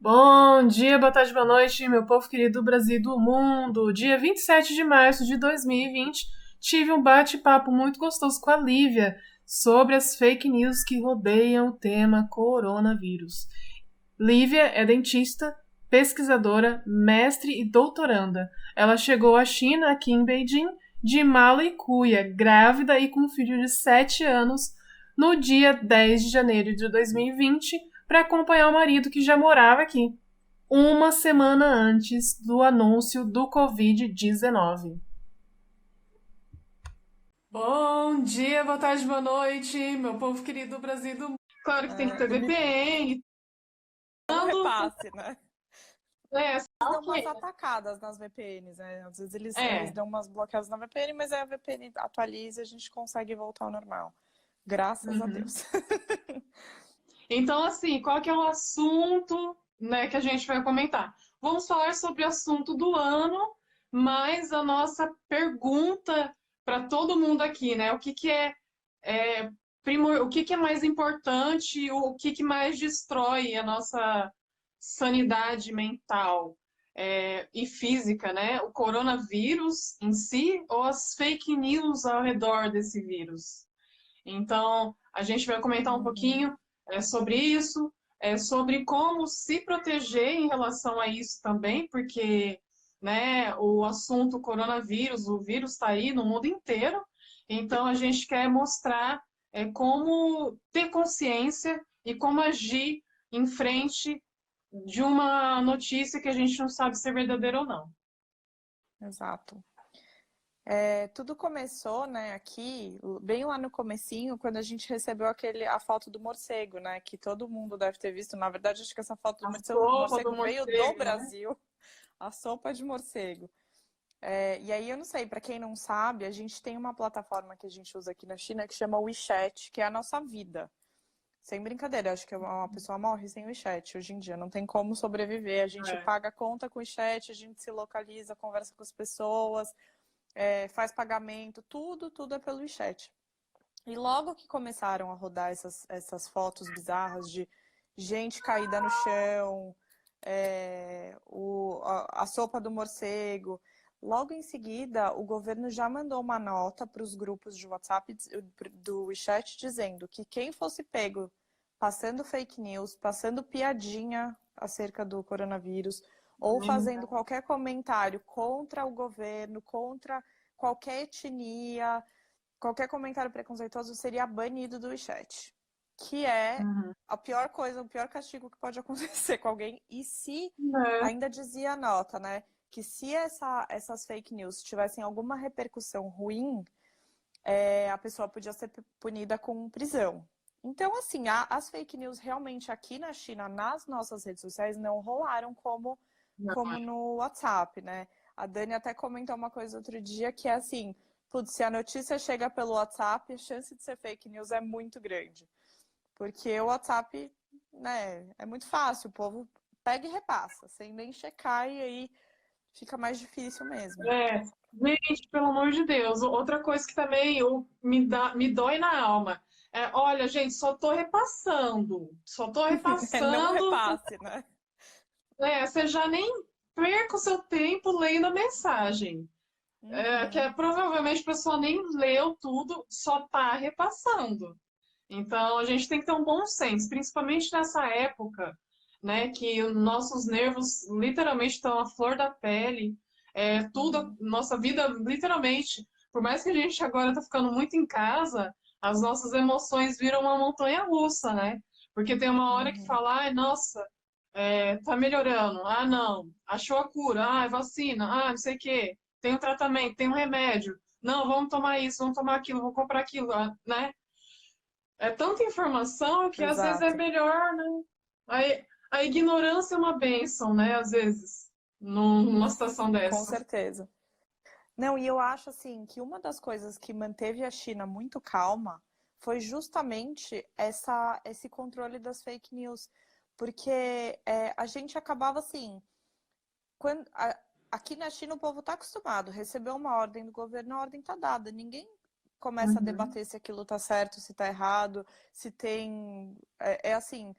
Bom dia, boa tarde, boa noite, meu povo querido do Brasil e do mundo. Dia 27 de março de 2020, tive um bate-papo muito gostoso com a Lívia sobre as fake news que rodeiam o tema coronavírus. Lívia é dentista, pesquisadora, mestre e doutoranda. Ela chegou à China, aqui em Beijing, de mala e cuia, grávida e com um filho de 7 anos, no dia 10 de janeiro de 2020, para acompanhar o marido que já morava aqui, uma semana antes do anúncio do Covid-19. Bom dia, boa tarde, boa noite, meu povo querido do Brasil e do mundo. Claro que tem que ter VPN. Um repasse, né? Eles Só dão umas que atacadas nas VPNs, né? Às vezes eles é. dão umas bloqueadas na VPN, mas aí a VPN atualiza e a gente consegue voltar ao normal. Graças a Uhum. Deus. Então, assim, qual que é o assunto, né, que a gente vai comentar? Vamos falar sobre o assunto do ano, mas a nossa pergunta para todo mundo aqui, né? O que que é mais importante, o que que mais destrói a nossa sanidade mental, e física, né? O coronavírus em si ou as fake news ao redor desse vírus? Então, a gente vai comentar um Uhum. pouquinho sobre isso, sobre como se proteger em relação a isso também, porque, né, o assunto coronavírus, o vírus está aí no mundo inteiro, então a gente quer mostrar como ter consciência e como agir em frente de uma notícia que a gente não sabe se é verdadeira ou não. Exato. Tudo começou, né, aqui, bem lá no comecinho, quando a gente recebeu a foto do morcego, né, que todo mundo deve ter visto. Na verdade, acho que essa foto do A morcego, sopa do morcego veio do morcego, né? Brasil, a sopa de morcego. E aí, eu não sei, para quem não sabe, a gente tem uma plataforma que a gente usa aqui na China que chama WeChat, que é a nossa vida. Sem brincadeira, acho que uma pessoa morre sem o WeChat hoje em dia, não tem como sobreviver. A gente É. paga a conta com o WeChat, a gente se localiza, conversa com as pessoas, faz pagamento, tudo é pelo WeChat. E logo que começaram a rodar essas fotos bizarras de gente caída no chão, a sopa do morcego. Logo em seguida, o governo já mandou uma nota para os grupos de WhatsApp do WeChat dizendo que quem fosse pego passando fake news, passando piadinha acerca do coronavírus, ou fazendo qualquer comentário contra o governo, contra qualquer etnia, qualquer comentário preconceituoso, seria banido do WeChat. Que é Uhum. a pior coisa, o pior castigo que pode acontecer com alguém. E se, É. ainda dizia a nota, né? Que se essas fake news tivessem alguma repercussão ruim, a pessoa podia ser punida com prisão. Então, assim, as fake news realmente aqui na China, nas nossas redes sociais, não rolaram como no WhatsApp, né? A Dani até comentou uma coisa outro dia que é assim, putz, se a notícia chega pelo WhatsApp, a chance de ser fake news é muito grande. Porque o WhatsApp, né, é muito fácil, o povo pega e repassa, sem nem checar, e aí fica mais difícil mesmo. É, gente, pelo amor de Deus, outra coisa que também me dói na alma. Olha, gente, só tô Não repassando, repasse, né? você já nem perca o seu tempo lendo a mensagem. Uhum. Provavelmente a pessoa nem leu tudo, só tá repassando. Então a gente tem que ter um bom senso, principalmente nessa época, né, que os nossos nervos literalmente estão à flor da pele, tudo, Uhum. nossa vida literalmente, por mais que a gente agora tá ficando muito em casa, as nossas emoções viram uma montanha russa, né? Porque tem uma hora que Uhum. fala, ai, nossa, tá melhorando, ah, não, achou a cura, ah, vacina, ah, não sei o quê, tem um tratamento, tem um remédio, não, vamos tomar isso, vamos tomar aquilo, vamos comprar aquilo, né? É tanta informação que às vezes é Exato, melhor, né? A ignorância é uma bênção, né? Às vezes, numa situação com dessa. certeza. Não, e eu acho assim que uma das coisas que manteve a China muito calma foi justamente esse controle das fake news. Porque a gente acabava assim, quando, aqui na China o povo está acostumado, recebeu uma ordem do governo, a ordem está dada. Ninguém começa a Uhum. debater se aquilo está certo, se está errado, se tem. É assim,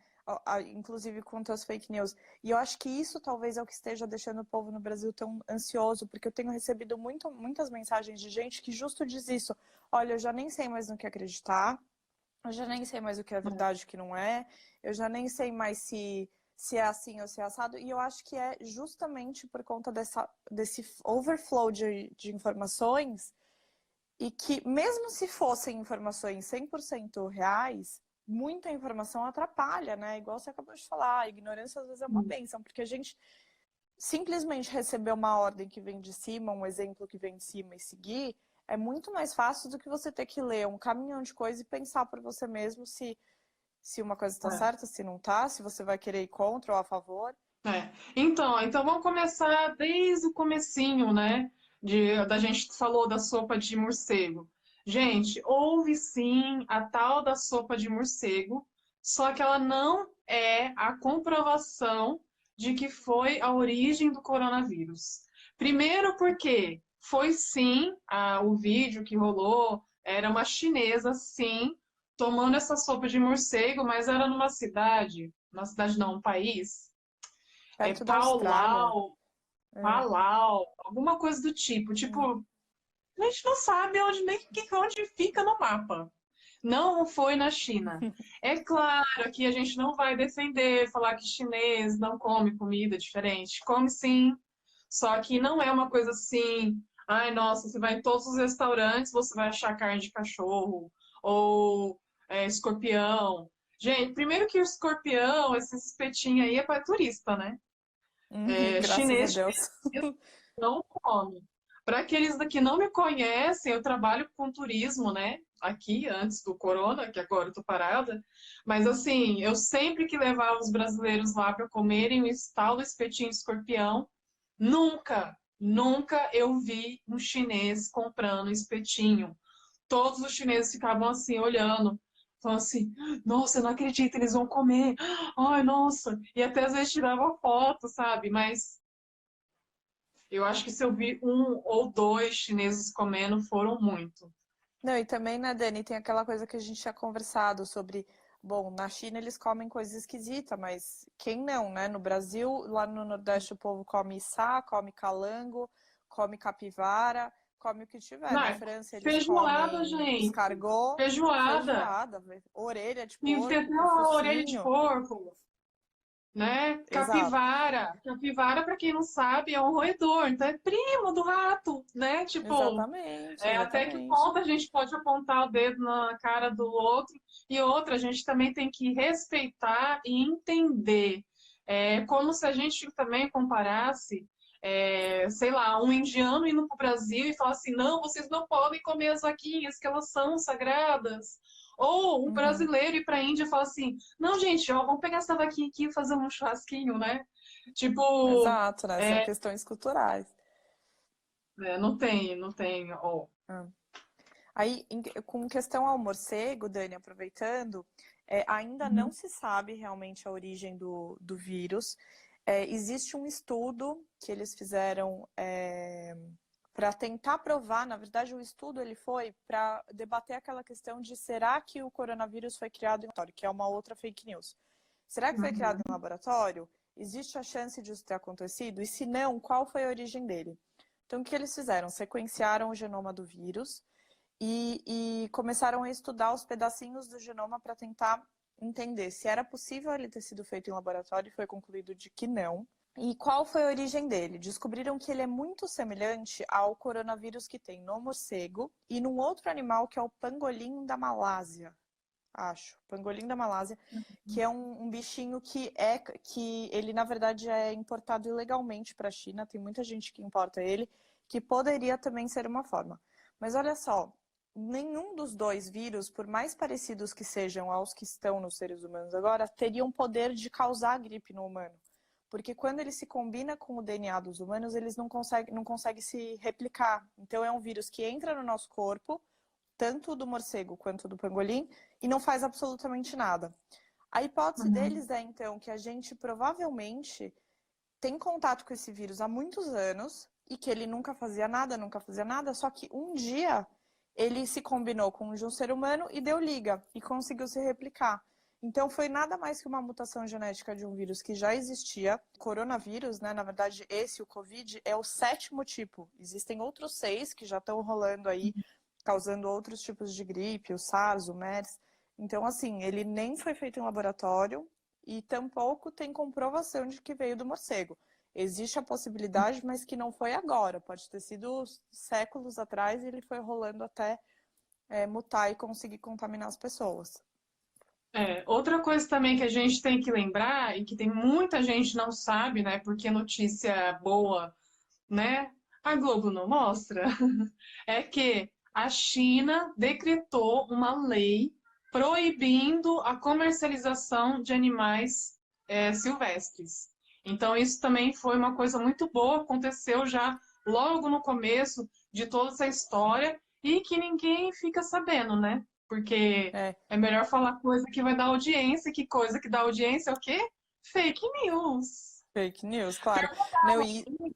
inclusive quanto às fake news. E eu acho que isso talvez é o que esteja deixando o povo no Brasil tão ansioso, porque eu tenho recebido muitas mensagens de gente que justo diz isso. Olha, eu já nem sei mais no que acreditar, eu já nem sei mais o que é verdade e o que não é, eu já nem sei mais se é assim ou se é assado, e eu acho que é justamente por conta desse overflow de informações, e que mesmo se fossem informações 100% reais, muita informação atrapalha, né? Igual você acabou de falar, a ignorância às vezes é uma bênção, porque a gente simplesmente receber uma ordem que vem de cima, um exemplo que vem de cima e seguir, é muito mais fácil do que você ter que ler um caminhão de coisa e pensar por você mesmo se uma coisa está certa, se não está, se você vai querer ir contra ou a favor. Então vamos começar desde o comecinho, né? Da gente falou da sopa de morcego. Gente, houve sim a tal da sopa de morcego, só que ela não é a comprovação de que foi a origem do coronavírus. Primeiro porque foi sim o vídeo que rolou, era uma chinesa, sim, tomando essa sopa de morcego, mas era numa cidade não, um país, Perto da Austrália. Paulau, Palau, alguma coisa do tipo. Tipo, a gente não sabe onde fica no mapa. Não foi na China. É claro que a gente não vai defender, falar que chinês não come comida diferente. Come sim, só que não é uma coisa assim. Ai, nossa, você vai em todos os restaurantes, você vai achar carne de cachorro ou escorpião. Gente, primeiro que o escorpião, esse espetinho aí é para turista, né? Graças a Chinês Deus. não come. Para aqueles que não me conhecem, eu trabalho com turismo, né? Aqui, antes do corona, que agora eu tô parada. Mas assim, eu sempre que levava os brasileiros lá para comerem o tal do espetinho de escorpião, nunca eu vi um chinês comprando espetinho. Todos os chineses ficavam assim, olhando. Falando assim, nossa, eu não acredito, eles vão comer. Ai, nossa. E até às vezes tirava foto, sabe? Mas eu acho que se eu vi um ou dois chineses comendo, foram muito. Não, e também, né, Dani, tem aquela coisa que a gente tinha conversado sobre, bom, na China eles comem coisa esquisita, mas quem não, né? No Brasil, lá no Nordeste o povo come içá, come calango, come capivara, come o que tiver. Não, Na França eles feijoada, comem gente. escargot, Feijoada. feijoada, orelha de E tem até porco, a orelha de focinho. porco, né? Exato, Capivara. Capivara, para quem não sabe, é um roedor. Então é primo do rato, né? Tipo, exatamente, até que exatamente. ponto a gente pode apontar o dedo na cara do outro? E outra, a gente também tem que respeitar e entender. É como se a gente também comparasse, sei lá, um indiano indo para o Brasil e falar assim: não, vocês não podem comer as vaquinhas, que elas são sagradas. Ou um Uhum. brasileiro ir para a Índia e falar assim: não, gente, ó, vamos pegar essa vaquinha aqui e fazer um churrasquinho, né? Tipo, Exato, né? São questões culturais. não tem. Ó. Ah. Aí, com questão ao morcego, Dani, aproveitando, ainda não se sabe realmente a origem do vírus. Existe um estudo que eles fizeram para tentar provar, na verdade, o estudo ele foi para debater aquela questão de será que o coronavírus foi criado em laboratório, que é uma outra fake news. Será que foi criado em laboratório? Existe a chance disso ter acontecido? E se não, qual foi a origem dele? Então, o que eles fizeram? Sequenciaram o genoma do vírus e começaram a estudar os pedacinhos do genoma para tentar entender se era possível ele ter sido feito em laboratório e foi concluído de que não. E qual foi a origem dele? Descobriram que ele é muito semelhante ao coronavírus que tem no morcego e num outro animal que é o pangolim da Malásia, acho. Pangolim da Malásia, que é um bichinho que ele na verdade é importado ilegalmente para a China, tem muita gente que importa ele, que poderia também ser uma forma. Mas olha só, nenhum dos dois vírus, por mais parecidos que sejam aos que estão nos seres humanos agora, teriam poder de causar gripe no humano. Porque quando ele se combina com o DNA dos humanos, eles não conseguem se replicar. Então é um vírus que entra no nosso corpo, tanto do morcego quanto do pangolim, e não faz absolutamente nada. A hipótese deles é, então, que a gente provavelmente tem contato com esse vírus há muitos anos e que ele nunca fazia nada, só que um dia ele se combinou com um ser humano e deu liga e conseguiu se replicar. Então, foi nada mais que uma mutação genética de um vírus que já existia. Coronavírus, né? Na verdade, esse, o Covid, é o 7º tipo. Existem outros 6 que já estão rolando aí, causando outros tipos de gripe, o SARS, o MERS. Então, assim, ele nem foi feito em laboratório e tampouco tem comprovação de que veio do morcego. Existe a possibilidade, mas que não foi agora. Pode ter sido séculos atrás e ele foi rolando até mutar e conseguir contaminar as pessoas. Outra coisa também que a gente tem que lembrar e que tem muita gente não sabe, né? Porque notícia boa, né? A Globo não mostra, é que a China decretou uma lei proibindo a comercialização de animais silvestres. Então, isso também foi uma coisa muito boa, aconteceu já logo no começo de toda essa história e que ninguém fica sabendo, né? Porque É, é melhor falar coisa que vai dar audiência, que coisa que dá audiência é o quê? Fake news. fake news, claro. Não, e... Perdão,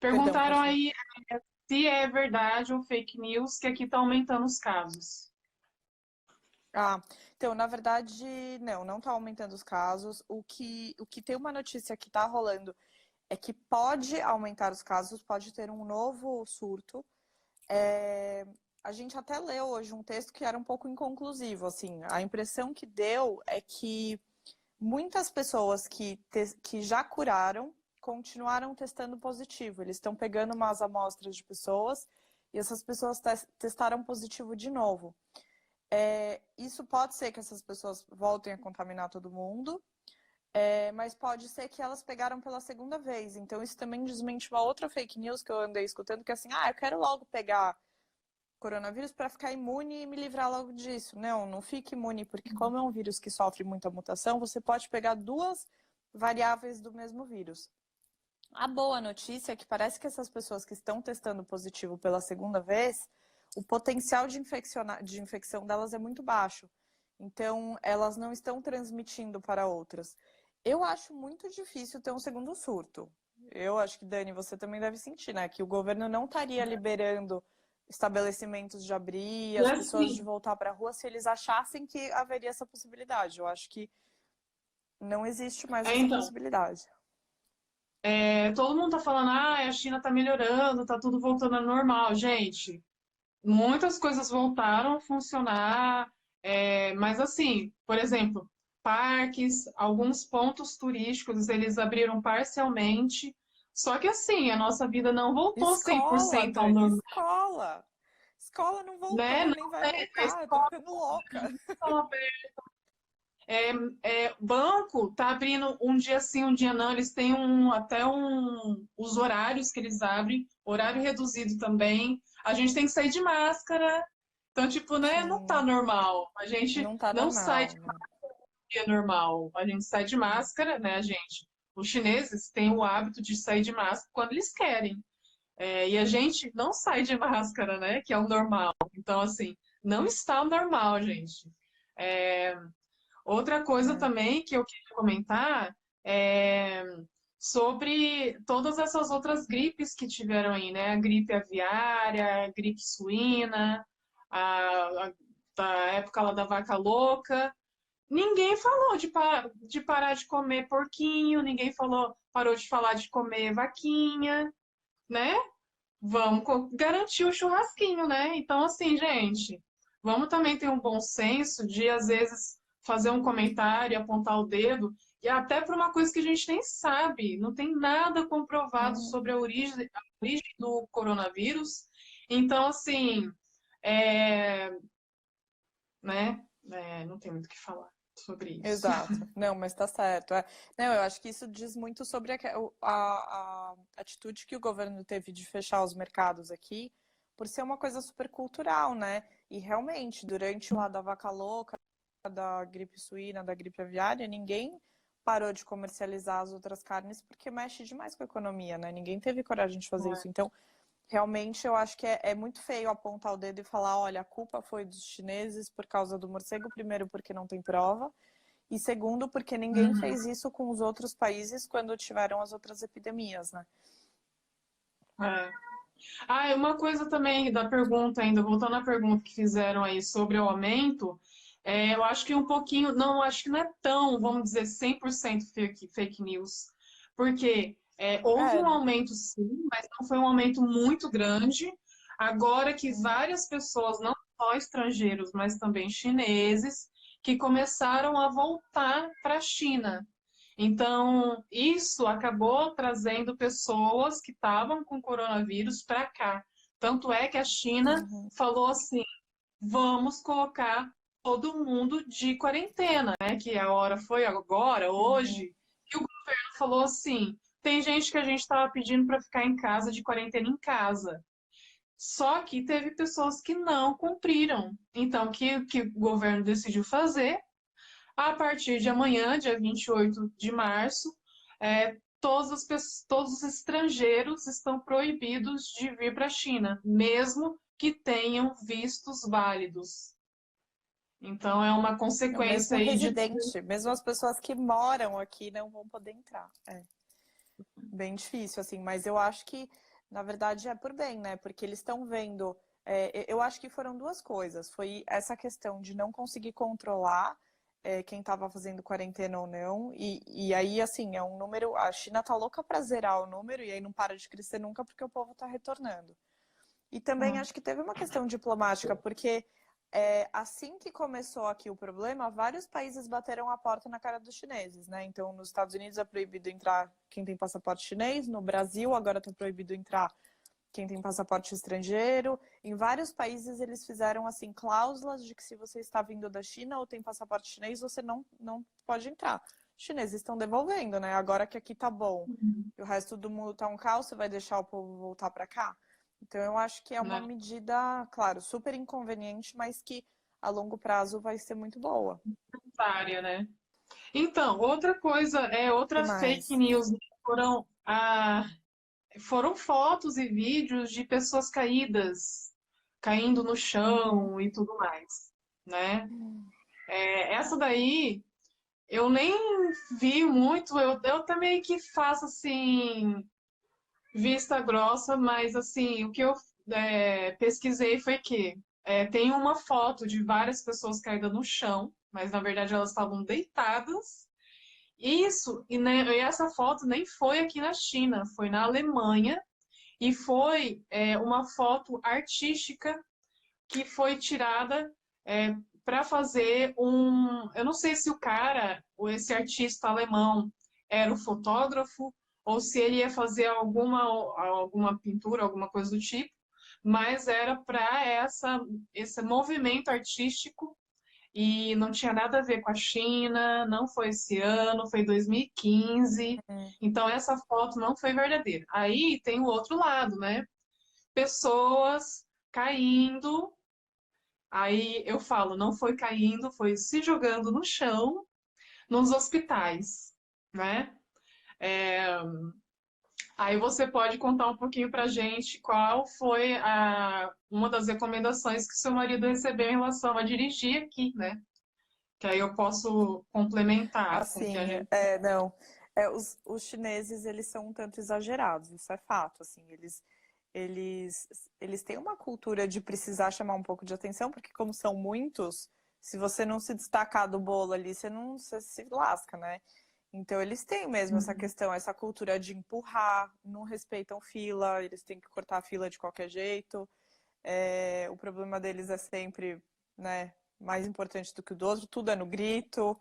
Perguntaram pode falar. aí se é verdade ou fake news que aqui está aumentando os casos. Ah, então, na verdade, não está aumentando os casos. O que tem uma notícia que está rolando é que pode aumentar os casos, pode ter um novo surto. A gente até leu hoje um texto que era um pouco inconclusivo, assim. A impressão que deu é que muitas pessoas que já curaram continuaram testando positivo. Eles estão pegando umas amostras de pessoas e essas pessoas testaram positivo de novo. Isso pode ser que essas pessoas voltem a contaminar todo mundo, mas pode ser que elas pegaram pela segunda vez. Então, isso também desmente uma outra fake news que eu andei escutando, que é assim, eu quero logo pegar coronavírus para ficar imune e me livrar logo disso. Não fique imune, porque como é um vírus que sofre muita mutação, você pode pegar 2 variáveis do mesmo vírus. A boa notícia é que parece que essas pessoas que estão testando positivo pela segunda vez, o potencial de infecção delas é muito baixo. Então, elas não estão transmitindo para outras. Eu acho muito difícil ter um segundo surto. Eu acho que, Dani, você também deve sentir, né? Que o governo não estaria liberando estabelecimentos de abrir, E as pessoas de assim, voltar para a rua, se eles achassem que haveria essa possibilidade. Eu acho que não existe mais essa então, possibilidade. todo mundo tá falando, a China tá melhorando, tá tudo voltando ao normal. Gente, muitas coisas voltaram a funcionar, mas assim, por exemplo, parques, alguns pontos turísticos, eles abriram parcialmente, só que assim, a nossa vida não voltou Escola, 100% ao Dani, normal, escola. Escola não né? voltou, Não nem vai tem, a voltar. Eu tô escola ficando louca. não. Banco tá abrindo um dia sim, um dia não. Eles têm os horários que eles abrem, horário reduzido também. A gente tem que sair de máscara. Então, tipo, né, não tá Sim, normal. A gente não tá não sai normal, de né? dia normal. A gente sai de máscara, né, a gente? Os chineses têm o hábito de sair de máscara quando eles querem. E a gente não sai de máscara, né, que é o normal. Então, assim, não está normal, gente. É, Outra coisa É. também que eu queria comentar é sobre todas essas outras gripes que tiveram aí, né? A gripe aviária, a gripe suína, a da época lá da vaca louca. Ninguém falou de parar de comer porquinho, ninguém parou de falar de comer vaquinha, né? Vamos garantir o churrasquinho, né? Então, assim, gente, vamos também ter um bom senso de, às vezes, fazer um comentário, apontar o dedo, e até para uma coisa que a gente nem sabe, não tem nada comprovado Uhum. sobre a origem do coronavírus. Então, assim, é, né? Não tem muito o que falar sobre isso. Exato. Não, mas tá certo. Não, eu acho que isso diz muito sobre a atitude que o governo teve de fechar os mercados aqui, por ser uma coisa super cultural, né? E realmente, durante lá da vaca louca, da gripe suína, da gripe aviária, ninguém parou de comercializar as outras carnes porque mexe demais com a economia, né? Ninguém teve coragem de fazer isso. Então, realmente, eu acho que é muito feio apontar o dedo e falar, olha, a culpa foi dos chineses por causa do morcego, primeiro porque não tem prova, e segundo porque ninguém Uhum. fez isso com os outros países quando tiveram as outras epidemias, né? É. E uma coisa também da pergunta ainda, voltando à pergunta que fizeram aí sobre o aumento, Eu acho que um pouquinho, não, acho que não é tão, vamos dizer, 100% fake news, porque houve É, um aumento sim, mas não foi um aumento muito grande. Agora que hum, várias pessoas, não só estrangeiros, mas também chineses, que começaram a voltar para a China. Então, isso acabou trazendo pessoas que estavam com coronavírus para cá. Tanto é que a China uhum, falou assim: vamos colocar todo mundo de quarentena, né? Que a hora foi agora, uhum. hoje, e o governo falou assim: tem gente que a gente estava pedindo para ficar em casa, de quarentena em casa. Só que teve pessoas que não cumpriram. Então, o que o governo decidiu fazer? A partir de amanhã, dia 28 de março, todos os estrangeiros estão proibidos de vir para a China, mesmo que tenham vistos válidos. Então, é uma É o consequência mesmo aí de. residente, mesmo as pessoas que moram aqui não vão poder entrar. É bem difícil, assim, mas eu acho que, na verdade, é por bem, né? Porque eles estão vendo. Eu acho que foram duas coisas. Foi essa questão de não conseguir controlar quem estava fazendo quarentena ou não. E aí, assim, é um número. A China tá louca para zerar o número e aí não para de crescer nunca porque o povo tá retornando. E também acho que teve uma questão diplomática, porque assim que começou aqui o problema, vários países bateram a porta na cara dos chineses, né? Então, nos Estados Unidos é proibido entrar quem tem passaporte chinês, no Brasil agora está proibido entrar quem tem passaporte estrangeiro. Em vários países eles fizeram assim cláusulas de que se você está vindo da China ou tem passaporte chinês, você não pode entrar. Os chineses estão devolvendo, né? Agora que aqui tá bom e o resto do mundo tá um caos, você vai deixar o povo voltar para cá? Então eu acho que é uma Né, medida, claro, super inconveniente, mas que a longo prazo vai ser muito boa. área, né? Então, outra coisa, Que outra fake mais? news foram, foram fotos e vídeos de pessoas caídas, caindo no Uhum. chão e tudo mais, né? Essa daí eu nem vi muito, eu também que faço assim, vista grossa, mas assim, o que eu pesquisei foi que tem uma foto de várias pessoas caídas no chão, mas na verdade elas estavam deitadas. Isso, e essa foto nem foi aqui na China, foi na Alemanha, e foi uma foto artística que foi tirada para fazer um. Eu não sei se o cara, ou esse artista alemão, era o fotógrafo, ou se ele ia fazer alguma pintura, alguma coisa do tipo, mas era para esse movimento artístico e não tinha nada a ver com a China, não foi esse ano, foi 2015. Hum. Então essa foto não foi verdadeira. Aí tem o outro lado, né? Pessoas caindo. Aí eu falo, não foi caindo, foi se jogando no chão, nos hospitais, né? É, Aí você pode contar um pouquinho pra gente qual foi uma das recomendações que seu marido recebeu em relação a dirigir aqui, né? Que aí eu posso complementar com o que a Assim, gente. não. Os chineses, eles são um tanto exagerados, isso é fato, assim, eles, eles têm uma cultura de precisar chamar um pouco de atenção, porque como são muitos, se você não se destacar do bolo ali, você se lasca, né? Então eles têm mesmo essa Uhum. questão, essa cultura de empurrar, não respeitam fila, eles têm que cortar a fila de qualquer jeito. O problema deles é sempre, né, mais importante do que o do outro, tudo é no grito.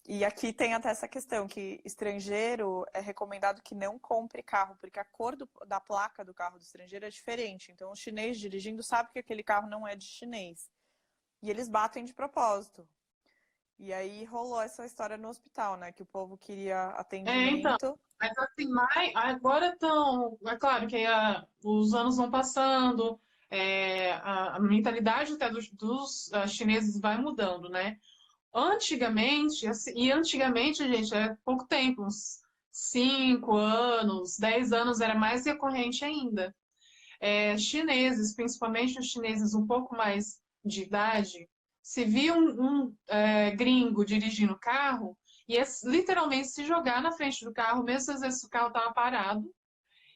E aqui tem até essa questão que estrangeiro é recomendado que não compre carro, porque a cor da placa do carro do estrangeiro é diferente. Então, o chinês dirigindo sabe que aquele carro não é de chinês. E eles batem de propósito. E aí rolou essa história no hospital, né? Que o povo queria Então, atendimento. mas assim, agora estão. É claro que os anos vão passando, a mentalidade até dos chineses vai mudando, né? Antigamente, assim, e antigamente, gente, é pouco tempo, uns 5 anos, 10 anos era mais recorrente ainda. Chineses, principalmente os chineses um pouco mais de idade, se via um gringo dirigindo carro, ia literalmente se jogar na frente do carro, mesmo às vezes o carro estava parado,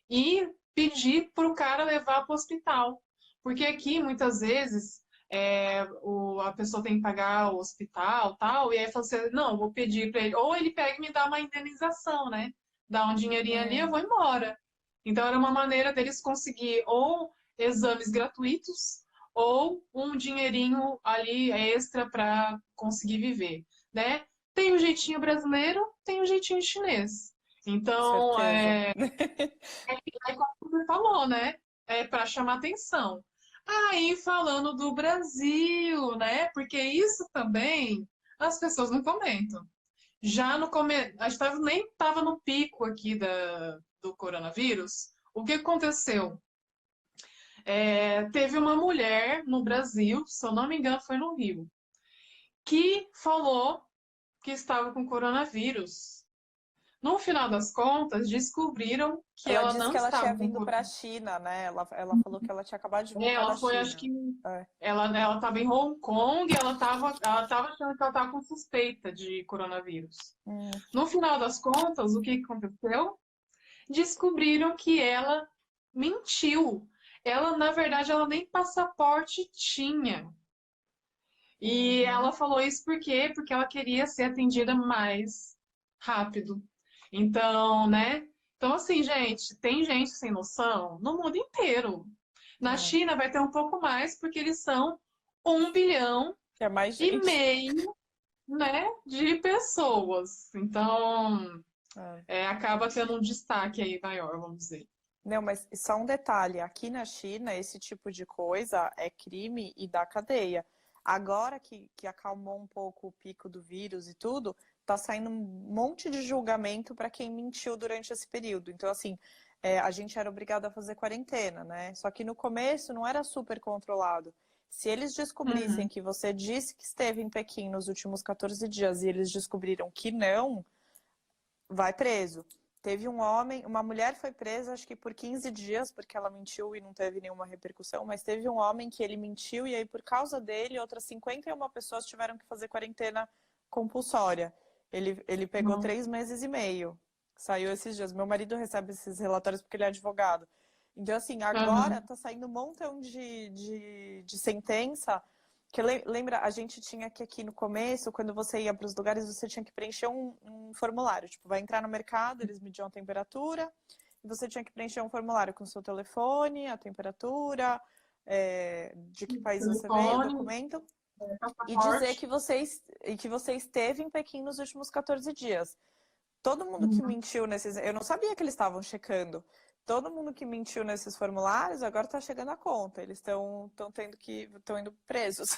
e pedir para o cara levar para o hospital. Porque aqui, muitas vezes, a pessoa tem que pagar o hospital, tal, e aí falou assim, não, eu vou pedir para ele, ou ele pega e me dá uma indenização, né? Dá um dinheirinho ali, eu Hum, vou embora. Então era uma maneira deles conseguir ou exames gratuitos ou um dinheirinho ali extra para conseguir viver, né? Tem o jeitinho brasileiro, tem o jeitinho chinês. Então, certeza. como você falou, né? Para chamar atenção. Aí, falando do Brasil, né? Porque isso também as pessoas não comentam. Já no começo, a gente nem estava no pico aqui do coronavírus. O que aconteceu? Teve uma mulher no Brasil, se eu não me engano, foi no Rio, que falou que estava com coronavírus. No final das contas, descobriram que Ela ela disse não que ela tinha estava com vindo para a coronavírus. China, né? Ela falou que ela tinha acabado de voltar Ela da foi, acho China. que É. ela estava em Hong Kong e ela tava achando que ela estava com suspeita de coronavírus. Hum, No final das contas, o que aconteceu? Descobriram que ela mentiu. Ela, na verdade, ela nem passaporte tinha. E ela uhum. falou isso por quê? Porque ela queria ser atendida mais rápido. Então, né? Então, assim, gente, tem gente sem noção no mundo inteiro. Na É. China vai ter um pouco mais, porque eles são 1,5 bilhão, Que é mais gente. né, de pessoas. Então, É. acaba tendo um destaque aí maior, vamos dizer. Não, mas só um detalhe: aqui na China, esse tipo de coisa é crime e dá cadeia. Agora que acalmou um pouco o pico do vírus e tudo, tá saindo um monte de julgamento para quem mentiu durante esse período. Então, assim, a gente era obrigado a fazer quarentena, né? Só que no começo não era super controlado. Se eles descobrissem Uhum. que você disse que esteve em Pequim nos últimos 14 dias e eles descobriram que não, vai preso. Teve um homem, uma mulher foi presa, acho que por 15 dias, porque ela mentiu e não teve nenhuma repercussão, mas teve um homem que ele mentiu e aí, por causa dele, outras 51 pessoas tiveram que fazer quarentena compulsória. Ele pegou Não. 3 meses e meio. Saiu esses dias. Meu marido recebe esses relatórios porque ele é advogado. Então, assim, agora Uhum. tá saindo um montão de sentença que lembra, a gente tinha que aqui no começo, quando você ia para os lugares, você tinha que preencher um formulário. Tipo, vai entrar no mercado, eles mediam a temperatura, e você tinha que preencher um formulário com o seu telefone, a temperatura, de que país você veio, o Telefone, documento, e dizer passaporte. que você esteve em Pequim nos últimos 14 dias. Todo mundo que Uhum. mentiu nesses. Eu não sabia que eles estavam checando. Todo mundo que mentiu nesses formulários agora está chegando a conta. Eles estão tendo que. Estão indo presos.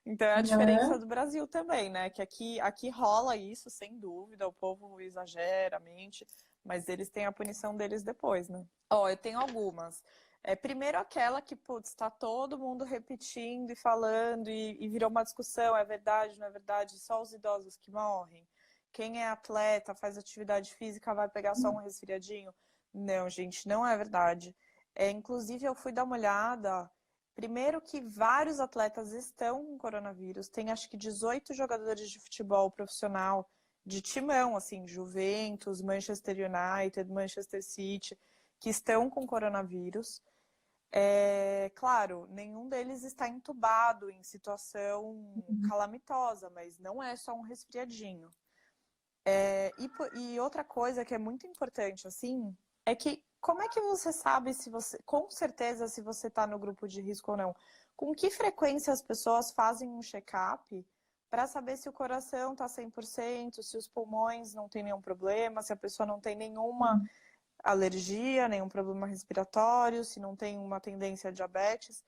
Então é a diferença É. do Brasil também, né? Que aqui rola isso, sem dúvida. O povo exagera, mente, mas eles têm a punição deles depois, né? Ó, eu tenho algumas. Primeiro aquela que, putz, está todo mundo repetindo e falando e virou uma discussão, é verdade, não é verdade, só os idosos que morrem. Quem é atleta, faz atividade física, vai pegar só um resfriadinho? Não, gente, não é verdade. Inclusive, eu fui dar uma olhada. Primeiro que vários atletas estão com coronavírus. Tem acho que 18 jogadores de futebol profissional de timão, assim, Juventus, Manchester United, Manchester City, que estão com coronavírus. Claro, nenhum deles está entubado em situação calamitosa, mas não é só um resfriadinho. E outra coisa que é muito importante, assim, é que como é que você sabe se você, com certeza, se você está no grupo de risco ou não? Com que frequência as pessoas fazem um check-up para saber se o coração está 100%, se os pulmões não tem nenhum problema, se a pessoa não tem nenhuma alergia, nenhum problema respiratório, se não tem uma tendência a diabetes?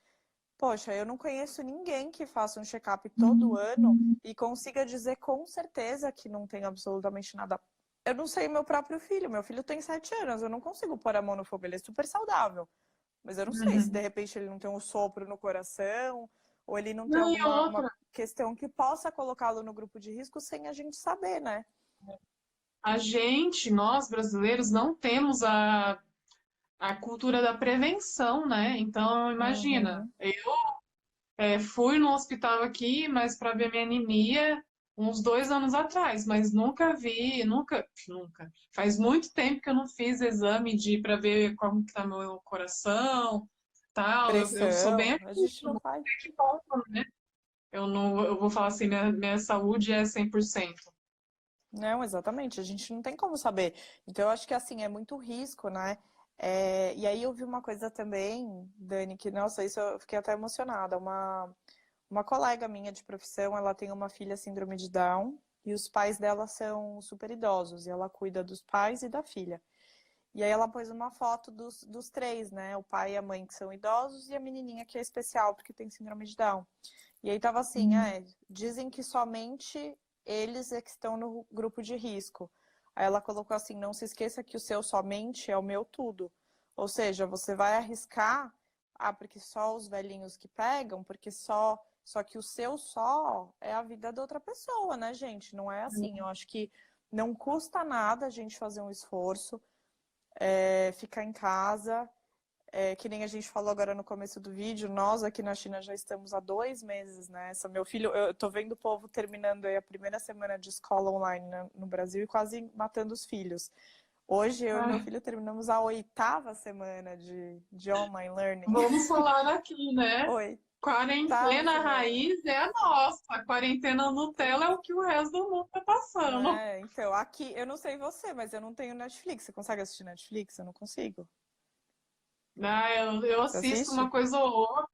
Poxa, eu não conheço ninguém que faça um check-up todo ano e consiga dizer com certeza que não tem absolutamente nada. Eu não sei meu próprio filho. Meu filho tem 7 anos. Eu não consigo pôr a mão no fogo. Ele é super saudável. Mas eu não sei se de Uhum. repente ele não tem um sopro no coração ou ele não tem Não, e alguma uma outra, questão que possa colocá-lo no grupo de risco sem a gente saber, né? nós brasileiros, não temos a cultura da prevenção, né? Então, imagina, Uhum. fui no hospital aqui, mas para ver minha anemia uns 2 anos atrás, mas nunca vi, nunca, nunca. Faz muito tempo que eu não fiz exame de para ver como que tá meu coração, tal. Eu sou bem Pressão, a assim, gente não faz. que ponto, né? Eu não, eu vou falar assim, minha saúde é 100%. Não, exatamente, a gente não tem como saber. Então, eu acho que assim, é muito risco, né? E aí eu vi uma coisa também, Dani, que, nossa, isso eu fiquei até emocionada. Uma colega minha de profissão, ela tem uma filha síndrome de Down e os pais dela são super idosos e ela cuida dos pais e da filha. E aí ela pôs uma foto dos três, né? O pai e a mãe que são idosos e a menininha que é especial porque tem síndrome de Down. E aí tava assim, dizem que somente eles é que estão no grupo de risco. Aí ela colocou assim, não se esqueça que o seu somente é o meu tudo. Ou seja, você vai arriscar, porque só os velhinhos que pegam, porque só que o seu só é a vida da outra pessoa, né, gente? Não é assim. Eu acho que não custa nada a gente fazer um esforço, ficar em casa, que nem a gente falou agora no começo do vídeo, nós aqui na China já estamos há 2 meses, né? Meu filho, eu tô vendo o povo terminando aí a primeira semana de escola online no Brasil e quase matando os filhos. Hoje eu e meu Ai, filho terminamos a 8ª semana de online learning. vamos falar aqui, né? 8ª Quarentena semana. raiz é a nossa. A quarentena Nutella é o que o resto do mundo tá passando. Então, aqui, eu não sei você, mas eu não tenho Netflix. Você consegue assistir Netflix? Eu não consigo. Ah, eu Você assisto uma assiste? coisa ou outra,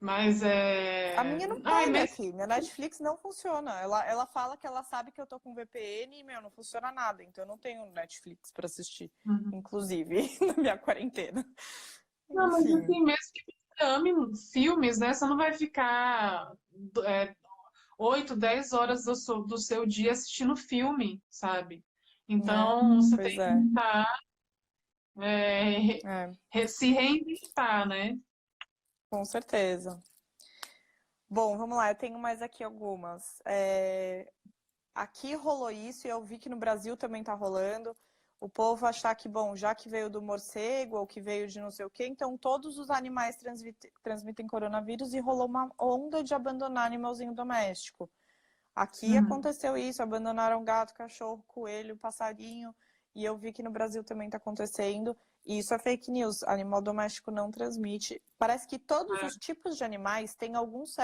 mas A é. minha não Ai, pega mesmo. aqui. Minha Netflix não funciona. Ela fala que ela sabe que eu tô com VPN e, meu, não funciona nada. Então eu não tenho Netflix pra assistir, inclusive, na minha quarentena. Não, mas Enfim. assim, mesmo que você ame filmes, né? Você não vai ficar é, 8, 10 horas do seu dia assistindo filme, sabe? É, Então, você tem pois que é. estar, É, se reinventar, né? com certeza. Bom, vamos lá. Eu tenho mais aqui algumas. Aqui rolou isso e eu vi que no Brasil também tá rolando. O povo achar que, bom, já que veio do morcego ou que veio de não sei o quê, então todos os animais transmitem coronavírus e rolou uma onda de abandonar animalzinho doméstico. Aqui Uhum. aconteceu isso, abandonaram gato, cachorro, coelho, passarinho, e eu vi que no Brasil também está acontecendo. E isso é fake news, animal doméstico não transmite. Parece que todos os tipos de animais têm alguns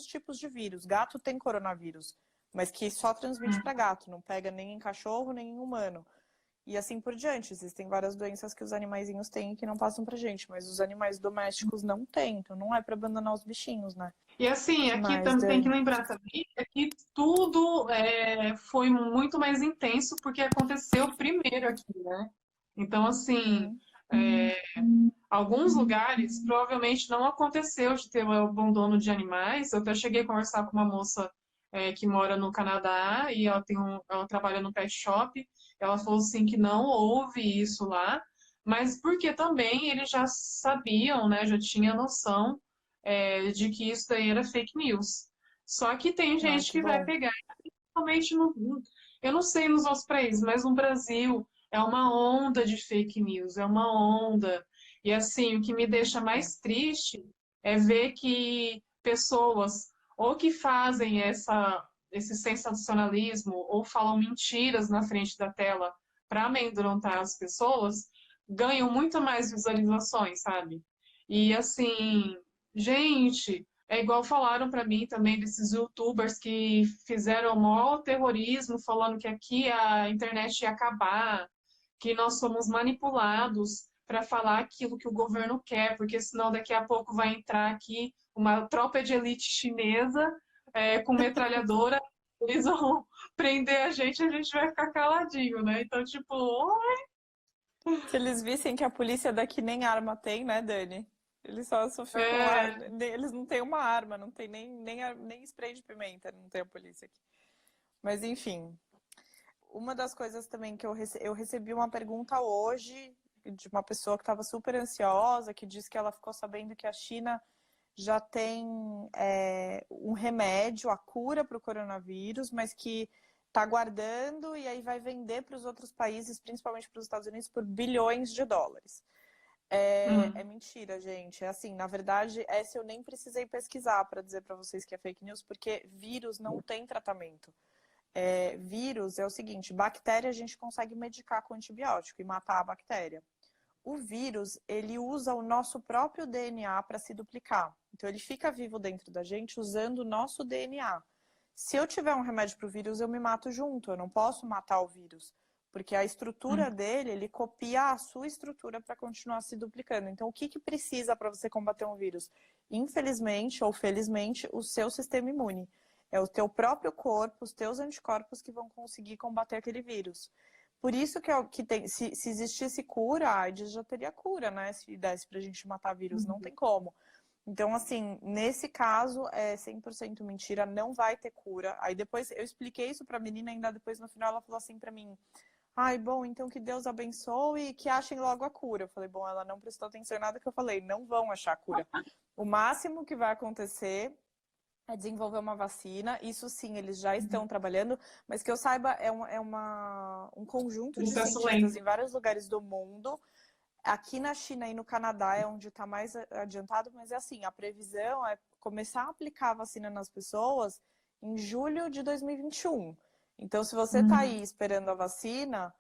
tipos de vírus. Gato tem coronavírus, mas que só transmite para gato, não pega nem em cachorro, nem em humano. E assim por diante. Existem várias doenças que os animaizinhos têm que não passam pra gente, mas os animais domésticos não têm, então não é para abandonar os bichinhos, né? E assim, Que aqui mais, também tem que Dani? lembrar também que aqui tudo foi muito mais intenso porque aconteceu primeiro aqui, né? Então, assim, Uhum. alguns lugares provavelmente não aconteceu de ter o abandono de animais. Eu até cheguei a conversar com uma moça que mora no Canadá e ela trabalha no pet shop. Ela falou assim que não houve isso lá, mas porque também eles já sabiam, né, já tinha noção de que isso daí era fake news. Só que tem Ah, gente que que vai bom. pegar, principalmente eu não sei nos outros países, mas no Brasil é uma onda de fake news, é uma onda. E assim, o que me deixa É. mais triste é ver que pessoas ou que fazem esse sensacionalismo ou falam mentiras na frente da tela para amedrontar as pessoas, ganham muito mais visualizações, sabe? E assim, gente, é igual falaram para mim também desses YouTubers que fizeram o maior terrorismo falando que aqui a internet ia acabar, que nós somos manipulados para falar aquilo que o governo quer, porque senão daqui a pouco vai entrar aqui uma tropa de elite chinesa com metralhadora, eles vão prender a gente vai ficar caladinho, né? Então, tipo, Se eles vissem que a polícia daqui nem arma tem, né, Dani? Eles só ficam lá. é, Eles não têm uma arma, não tem nem spray de pimenta, não tem a polícia aqui. Mas enfim, uma das coisas também que eu recebi uma pergunta hoje de uma pessoa que estava super ansiosa, que disse que ela ficou sabendo que a China já tem um remédio, a cura para o coronavírus, mas que está aguardando e aí vai vender para os outros países, principalmente para os Estados Unidos, por bilhões de dólares. É mentira, gente. É assim, na verdade, essa eu nem precisei pesquisar para dizer para vocês que é fake news, porque vírus não tem tratamento. Vírus é o seguinte, bactéria a gente consegue medicar com antibiótico e matar a bactéria. o vírus, ele usa o nosso próprio DNA para se duplicar. Então, ele fica vivo dentro da gente usando o nosso DNA. Se eu tiver um remédio para o vírus, eu me mato junto. Eu não posso matar o vírus. Porque a estrutura dele, ele copia a sua estrutura para continuar se duplicando. Então, o que precisa para você combater um vírus? Infelizmente ou felizmente, o seu sistema imune. É o teu próprio corpo, os teus anticorpos que vão conseguir combater aquele vírus. Por isso que tem, se existisse cura, a AIDS já teria cura, né? Se desse pra gente matar vírus, não tem como. Então, assim, nesse caso, é 100% mentira, não vai ter cura. Aí depois, eu expliquei isso pra menina, ainda depois no final ela falou assim pra mim, ai, bom, então que Deus abençoe e que achem logo a cura. Eu falei, bom, ela não prestou atenção em nada que eu falei, não vão achar a cura. O máximo que vai acontecer é desenvolver uma vacina, isso sim, eles já estão trabalhando, mas que eu saiba, um conjunto de cientistas em vários lugares do mundo. Aqui na China e no Canadá é onde está mais adiantado, mas é assim, a previsão é começar a aplicar a vacina nas pessoas em julho de 2021. Então, se você está aí esperando a vacina,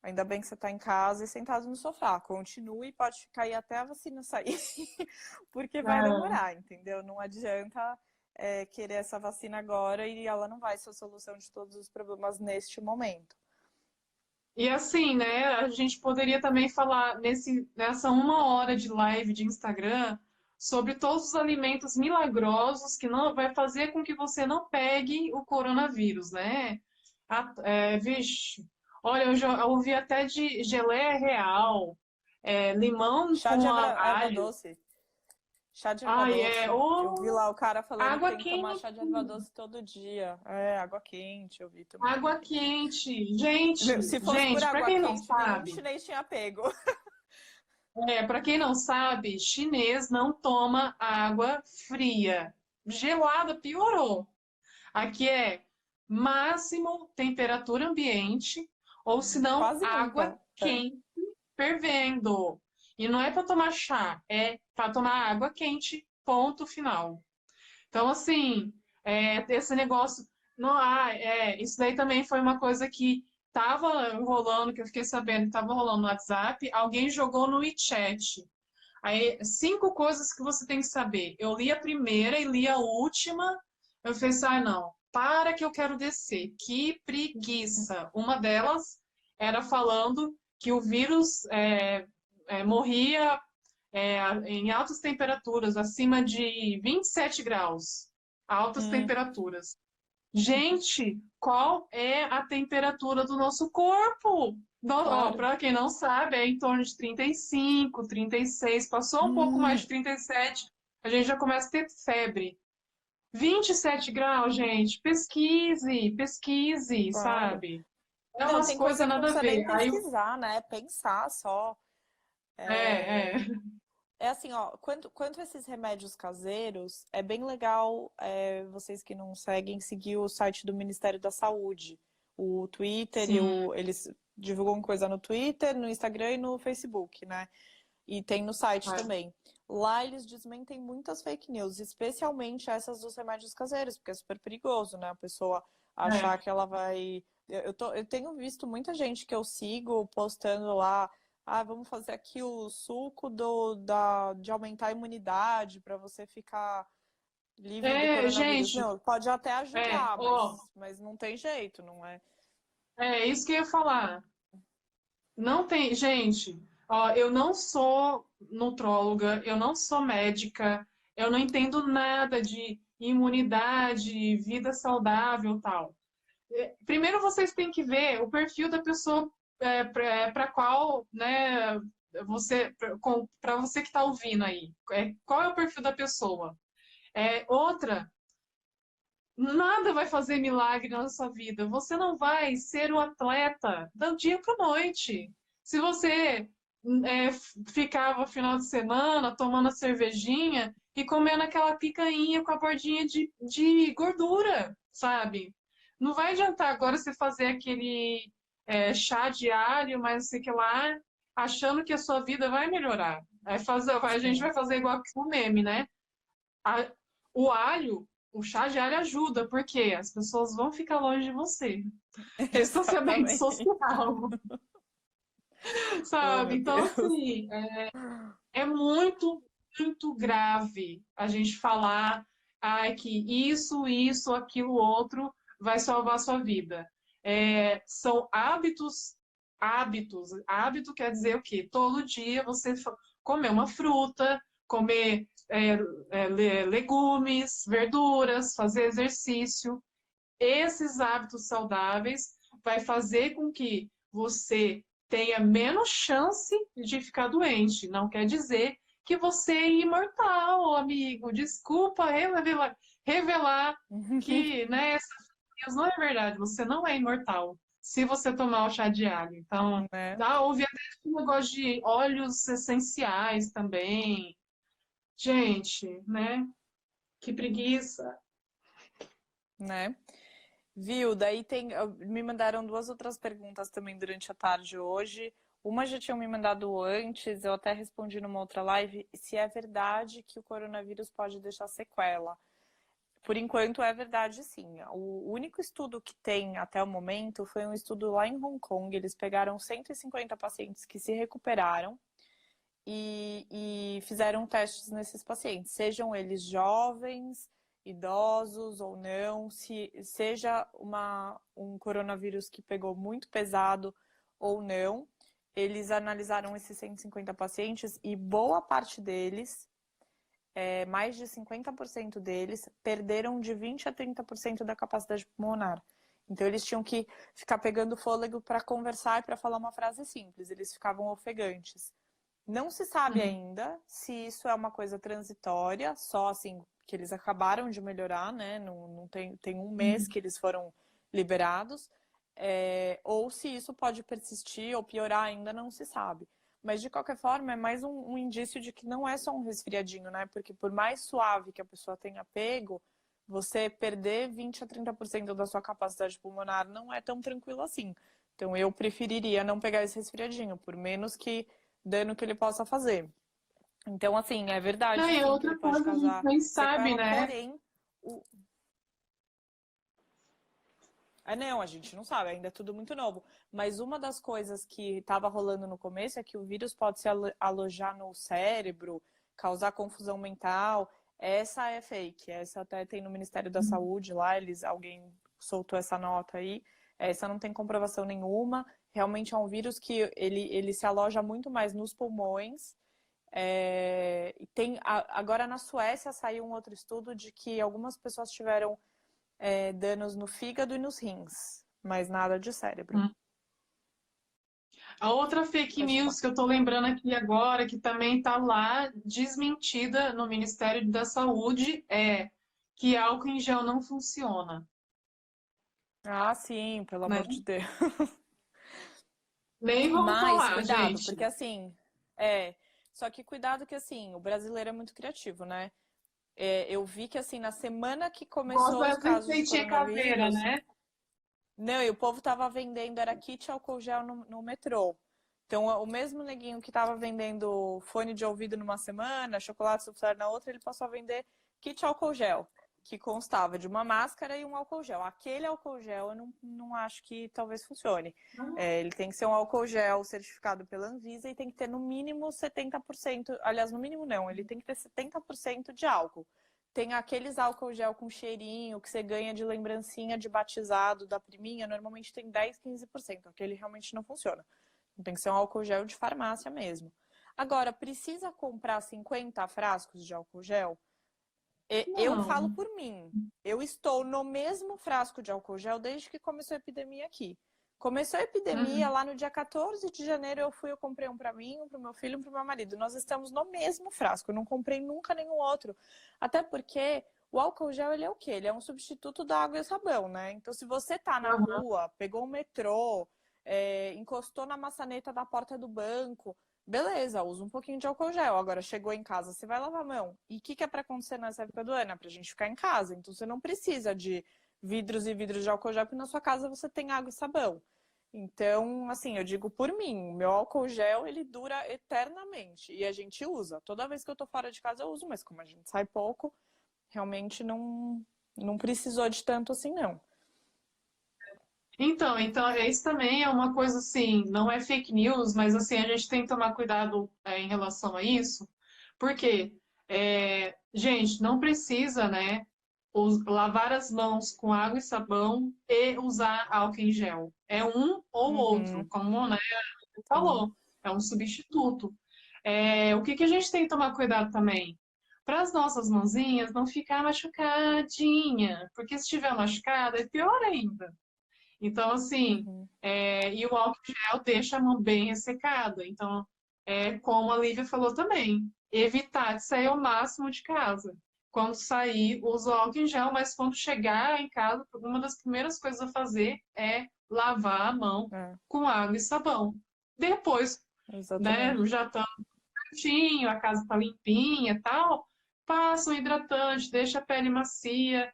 ainda bem que você está em casa e sentado no sofá. Continue, pode ficar aí até a vacina sair, porque vai demorar, entendeu? Não adianta querer essa vacina agora e ela não vai ser a solução de todos os problemas neste momento. E assim, né, a gente poderia também falar nessa 1 hora de live de Instagram sobre todos os alimentos milagrosos que não vai fazer com que você não pegue o coronavírus, né? Vixe, olha, eu já ouvi até de geleia real, limão Chá com de erva alho. doce. Chá de erva doce. Eu vi lá o cara falando água que tem que tomar chá de erva doce todo dia. Água quente, eu vi também. Água quente. Gente, Se fosse por pra água quem não quente, nenhum sabe, chinês tinha pego. para quem não sabe, chinês não toma água fria. Gelada piorou. Aqui é máximo temperatura ambiente, ou se não, Quase água nunca. quente fervendo. E não é para tomar chá, é para tomar água quente, ponto final. Então, assim, esse negócio. Não, isso daí também foi uma coisa que tava rolando, que eu fiquei sabendo que tava rolando no WhatsApp, alguém jogou no WeChat. Aí, 5 coisas que você tem que saber. Eu li a primeira e li a última. Eu pensei, não, para que eu quero descer. Que preguiça. Uma delas era falando que o vírus morria em altas temperaturas, acima de 27 graus. Altas temperaturas. Gente, qual é a temperatura do nosso corpo? Claro. Para quem não sabe, é em torno de 35, 36. Passou um pouco mais de 37, a gente já começa a ter febre. 27 graus, gente, pesquise, Claro. sabe? É Não, umas tem coisa coisas que não nada a precisa nem ver. Aí, pesquisar, né? Pensar só. é, é. É assim, ó, quanto a esses remédios caseiros, é bem legal vocês que não seguem, seguir o site do Ministério da Saúde. O Twitter, Sim. eles divulgam coisa no Twitter, no Instagram e no Facebook, né? E tem no site também. Lá eles desmentem muitas fake news, especialmente essas dos remédios caseiros, porque é super perigoso, né? A pessoa achar que ela vai... Eu tenho visto muita gente que eu sigo postando lá, vamos fazer aqui o suco de aumentar a imunidade para você ficar livre do coronavírus. Gente, Não, pode até ajudar, ó, mas não tem jeito, não é? é isso que eu ia falar. Não tem, gente, ó, eu não sou nutróloga, eu não sou médica, eu não entendo nada de imunidade, vida saudável, tal. Primeiro vocês têm que ver o perfil da pessoa para qual, né, para você que está ouvindo aí, qual é o perfil da pessoa? Outra, nada vai fazer milagre na sua vida. Você não vai ser o atleta do dia para noite. Se você ficava final de semana tomando a cervejinha e comendo aquela picanha com a bordinha de gordura, sabe? Não vai adiantar agora você fazer aquele chá diário, mas não sei o que lá, achando que a sua vida vai melhorar. A gente vai fazer igual o meme, né? O alho, o chá de alho ajuda, porque as pessoas vão ficar longe de você. Distanciamento Exatamente. social. Oh, sabe? meu Então, Deus. assim, é muito, muito grave a gente falar, ai, que isso, aquilo, outro vai salvar a sua vida. São hábitos. Hábito quer dizer o quê? Todo dia você comer uma fruta, comer legumes, verduras, fazer exercício. Esses hábitos saudáveis vai fazer com que você tenha menos chance de ficar doente. Não quer dizer que você é imortal, amigo. Desculpa revelar que, né, essas não é verdade. Você não é imortal se você tomar o chá de alho. Então, Né? houve até esse negócio de óleos essenciais também. Gente, né? Que preguiça. Né? Viu? Daí me mandaram duas outras perguntas também durante a tarde hoje. Uma já tinham me mandado antes, eu até respondi numa outra live, se é verdade que o coronavírus pode deixar sequela. Por enquanto é verdade, sim. O único estudo que tem até o momento foi um estudo lá em Hong Kong. Eles pegaram 150 pacientes que se recuperaram e fizeram testes nesses pacientes, sejam eles jovens, idosos ou não, se seja um coronavírus que pegou muito pesado ou não. Eles analisaram esses 150 pacientes e boa parte deles, mais de 50% deles, perderam de 20% a 30% da capacidade pulmonar. Então eles tinham que ficar pegando fôlego para conversar e para falar uma frase simples, eles ficavam ofegantes. Não se sabe Uhum. ainda se isso é uma coisa transitória, só assim, que eles acabaram de melhorar, né? Não tem um mês Uhum. que eles foram liberados, ou se isso pode persistir ou piorar ainda, não se sabe. Mas de qualquer forma, é mais um indício de que não é só um resfriadinho, né? Porque por mais suave que a pessoa tenha pego, você perder 20 a 30% da sua capacidade pulmonar não é tão tranquilo assim. Então eu preferiria não pegar esse resfriadinho, por menos que dano que ele possa fazer. Então, assim, é verdade Não, e sim que ele outra pode coisa, a gente causar nem sabe, sequela, né? porém, o... não, a gente não sabe, ainda é tudo muito novo. Mas uma das coisas que estava rolando no começo é que o vírus pode se alojar no cérebro, causar confusão mental. Essa é fake, essa até tem no Ministério da Saúde lá, alguém soltou essa nota aí. Essa não tem comprovação nenhuma. Realmente é um vírus que ele se aloja muito mais nos pulmões. Agora na Suécia saiu um outro estudo de que algumas pessoas tiveram danos no fígado e nos rins, mas nada de cérebro. Hum. A outra fake Pode falar. news que eu tô lembrando aqui agora, que também tá lá desmentida no Ministério da Saúde, é que álcool em gel não funciona, Ah, sim, pelo né? amor de Deus. Nem vamos Mas falar, cuidado, gente. porque assim, só que cuidado que assim, o brasileiro é muito criativo, né? Eu vi que assim, na semana que Gosto começou os das casos de receitinhas caseiras, coronavírus, né? não, e o povo tava vendendo, era kit álcool gel no metrô. Então, o mesmo neguinho que tava vendendo fone de ouvido numa semana, chocolate soufflé na outra, ele passou a vender kit álcool gel, que constava de uma máscara e um álcool gel. Aquele álcool gel eu não acho que talvez funcione. Ele tem que ser um álcool gel certificado pela Anvisa e tem que ter no mínimo 70%, aliás, no mínimo não, ele tem que ter 70% de álcool. Tem aqueles álcool gel com cheirinho que você ganha de lembrancinha de batizado da priminha, normalmente tem 10, 15%. Aquele realmente não funciona. Tem que ser um álcool gel de farmácia mesmo. Agora, precisa comprar 50 frascos de álcool gel? Eu falo Não. por mim. Eu estou no mesmo frasco de álcool gel desde que começou a epidemia aqui. Começou a epidemia Uhum. lá no dia 14 de janeiro, eu comprei um para mim, um para o meu filho, um para o meu marido. Nós estamos no mesmo frasco, eu não comprei nunca nenhum outro. Até porque o álcool gel, ele é o quê? Ele é um substituto da água e sabão, né? Então, se você tá na Aham. rua, pegou o metrô, encostou na maçaneta da porta do banco, beleza, usa um pouquinho de álcool gel. Agora, chegou em casa, você vai lavar a mão. E o que é para acontecer nessa época do ano? É pra gente ficar em casa. Então, você não precisa de vidros e vidros de álcool gel, porque na sua casa você tem água e sabão. Então, assim, eu digo por mim, meu álcool gel, ele dura eternamente. E a gente usa. Toda vez que eu tô fora de casa, eu uso. Mas como a gente sai pouco, realmente não precisou de tanto assim, não. Então, isso também é uma coisa assim, não é fake news, mas assim, a gente tem que tomar cuidado em relação a isso, porque, gente, não precisa, né, lavar as mãos com água e sabão e usar álcool em gel. É um ou outro, Uhum, como, né, você sim. falou, é um substituto. O que que a gente tem que tomar cuidado também? Para as nossas mãozinhas não ficar machucadinha, porque se estiver machucada é pior ainda. Então, assim, Uhum. e o álcool gel deixa a mão bem ressecada. Então, como a Lívia falou também, evitar de sair ao máximo de casa. Quando sair, usa o álcool em gel, mas quando chegar em casa, uma das primeiras coisas a fazer é lavar a mão É, com água e sabão. Depois, né, exatamente. já tá certinho, a casa tá limpinha e tal, passa um hidratante, deixa a pele macia,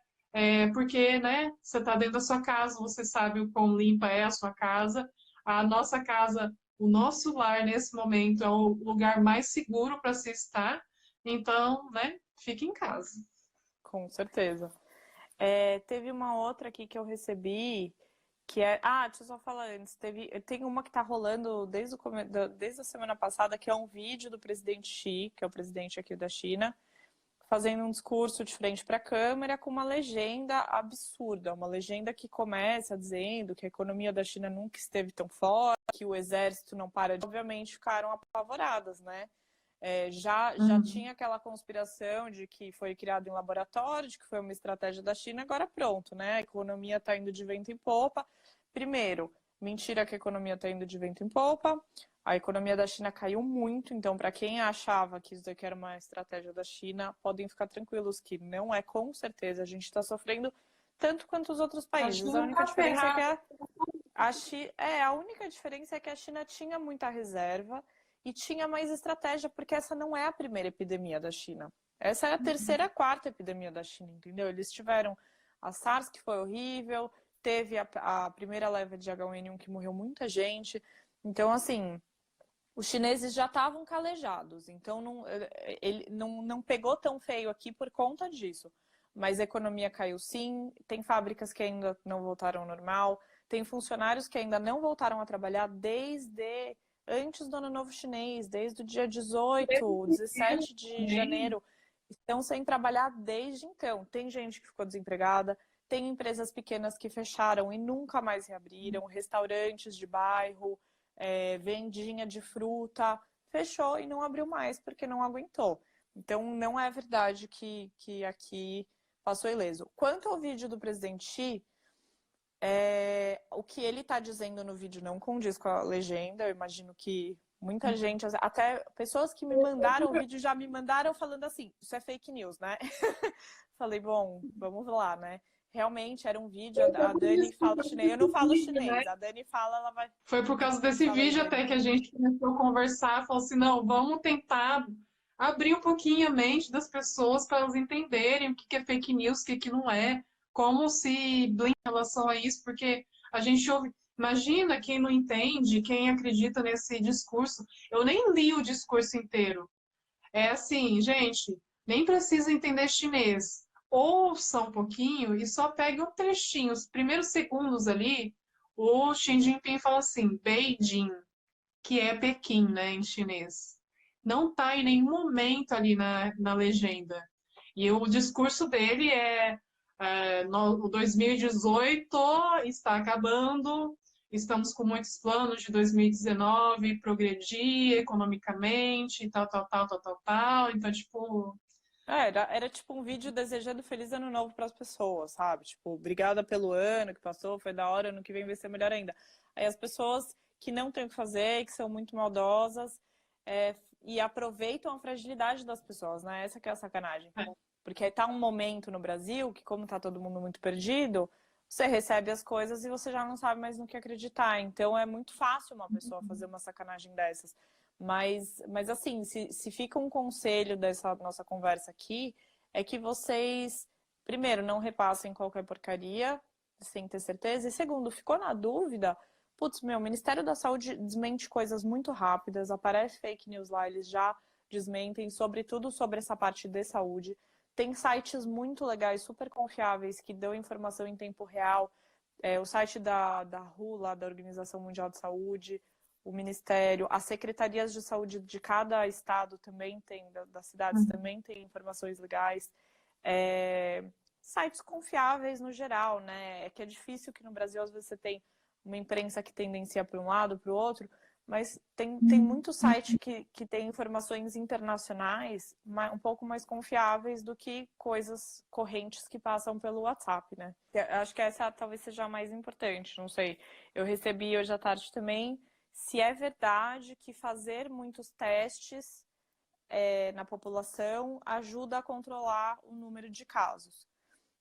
porque, né, você tá dentro da sua casa, você sabe o quão limpa é a sua casa. A nossa casa, o nosso lar nesse momento é o lugar mais seguro para se estar. Então, né, fique em casa. Com certeza. Teve uma outra aqui que eu recebi, que é. Ah, deixa eu só falar antes. Tem uma que tá rolando desde a semana passada, que é um vídeo do presidente Xi, que é o presidente aqui da China, fazendo um discurso de frente para a câmera com uma legenda absurda, uma legenda que começa dizendo que a economia da China nunca esteve tão forte, que o exército não para de... Obviamente ficaram apavoradas, né? Já Uhum. tinha aquela conspiração de que foi criado em laboratório, de que foi uma estratégia da China, agora pronto, né? A economia está indo de vento em popa. Primeiro, mentira que a economia está indo de vento em popa. A economia da China caiu muito, então, para quem achava que isso daqui era uma estratégia da China, podem ficar tranquilos que não é, com certeza. A gente está sofrendo tanto quanto os outros A países. A China única tá diferença é que ferrada. a única diferença é que a China tinha muita reserva e tinha mais estratégia, porque essa não é a primeira epidemia da China. Essa é a terceira, quarta epidemia da China, entendeu? Eles tiveram a SARS, que foi horrível, teve a primeira leva de H1N1 que morreu muita gente. Então, assim, os chineses já estavam calejados, então ele não pegou tão feio aqui por conta disso. Mas a economia caiu sim, tem fábricas que ainda não voltaram ao normal, tem funcionários que ainda não voltaram a trabalhar desde antes do Ano Novo Chinês, desde o dia 18, 17 de Também. janeiro, estão sem trabalhar desde então. Tem gente que ficou desempregada, tem empresas pequenas que fecharam e nunca mais reabriram, restaurantes de bairro, vendinha de fruta, fechou e não abriu mais porque não aguentou. Então, não é verdade que aqui passou ileso. Quanto ao vídeo do presidente Xi, o que ele está dizendo no vídeo não condiz com a legenda. Eu imagino que muita gente, até pessoas que me mandaram o vídeo já me mandaram falando assim, isso é fake news, né? Falei, bom, vamos lá, né? Realmente era um vídeo, a Dani fala chinês, eu não falo chinês, a Dani fala, ela vai... Foi por causa desse Fala aí, vídeo até Dani. que a gente começou a conversar, falou assim, não, vamos tentar abrir um pouquinho a mente das pessoas para elas entenderem o que que é fake news, o que que não é, como se blindar em relação a isso, porque a gente ouve, imagina quem não entende, quem acredita nesse discurso. Eu nem li o discurso inteiro. É assim, gente, nem precisa entender chinês. Ouça um pouquinho e só pegue um trechinho, os primeiros segundos ali, o Xi Jinping fala assim, Beijing, que é Pequim, né, em chinês. Não está em nenhum momento ali na legenda. E o discurso dele no 2018 está acabando, estamos com muitos planos de 2019, progredir economicamente, tal, tal, tal, tal, tal, tal. Então, tipo, Era tipo um vídeo desejando feliz ano novo para as pessoas, sabe? Tipo, obrigada pelo ano que passou, foi da hora, ano que vem vai ser melhor ainda. Aí as pessoas que não têm o que fazer, que são muito maldosas, e aproveitam a fragilidade das pessoas, né? Essa que é a sacanagem. Porque tá um momento no Brasil que, como tá todo mundo muito perdido, você recebe as coisas e você já não sabe mais no que acreditar. Então é muito fácil uma pessoa fazer uma sacanagem dessas. Mas assim, se fica um conselho dessa nossa conversa aqui, é que vocês, primeiro, não repassem qualquer porcaria, sem ter certeza, e segundo, ficou na dúvida, putz, meu, o Ministério da Saúde desmente coisas muito rápidas, aparece fake news lá, eles já desmentem, sobretudo sobre essa parte de saúde. Tem sites muito legais, super confiáveis, que dão informação em tempo real. o site da WHO, lá da Organização Mundial de Saúde, o Ministério, as secretarias de saúde de cada estado também tem, das cidades também tem informações legais, sites confiáveis no geral, né? É que é difícil que no Brasil, às vezes, você tem uma imprensa que tendencia para um lado, para o outro, mas tem muito site que tem informações internacionais um pouco mais confiáveis do que coisas correntes que passam pelo WhatsApp, né? Eu acho que essa talvez seja a mais importante, não sei. Eu recebi hoje à tarde também se é verdade que fazer muitos testes na população ajuda a controlar o número de casos.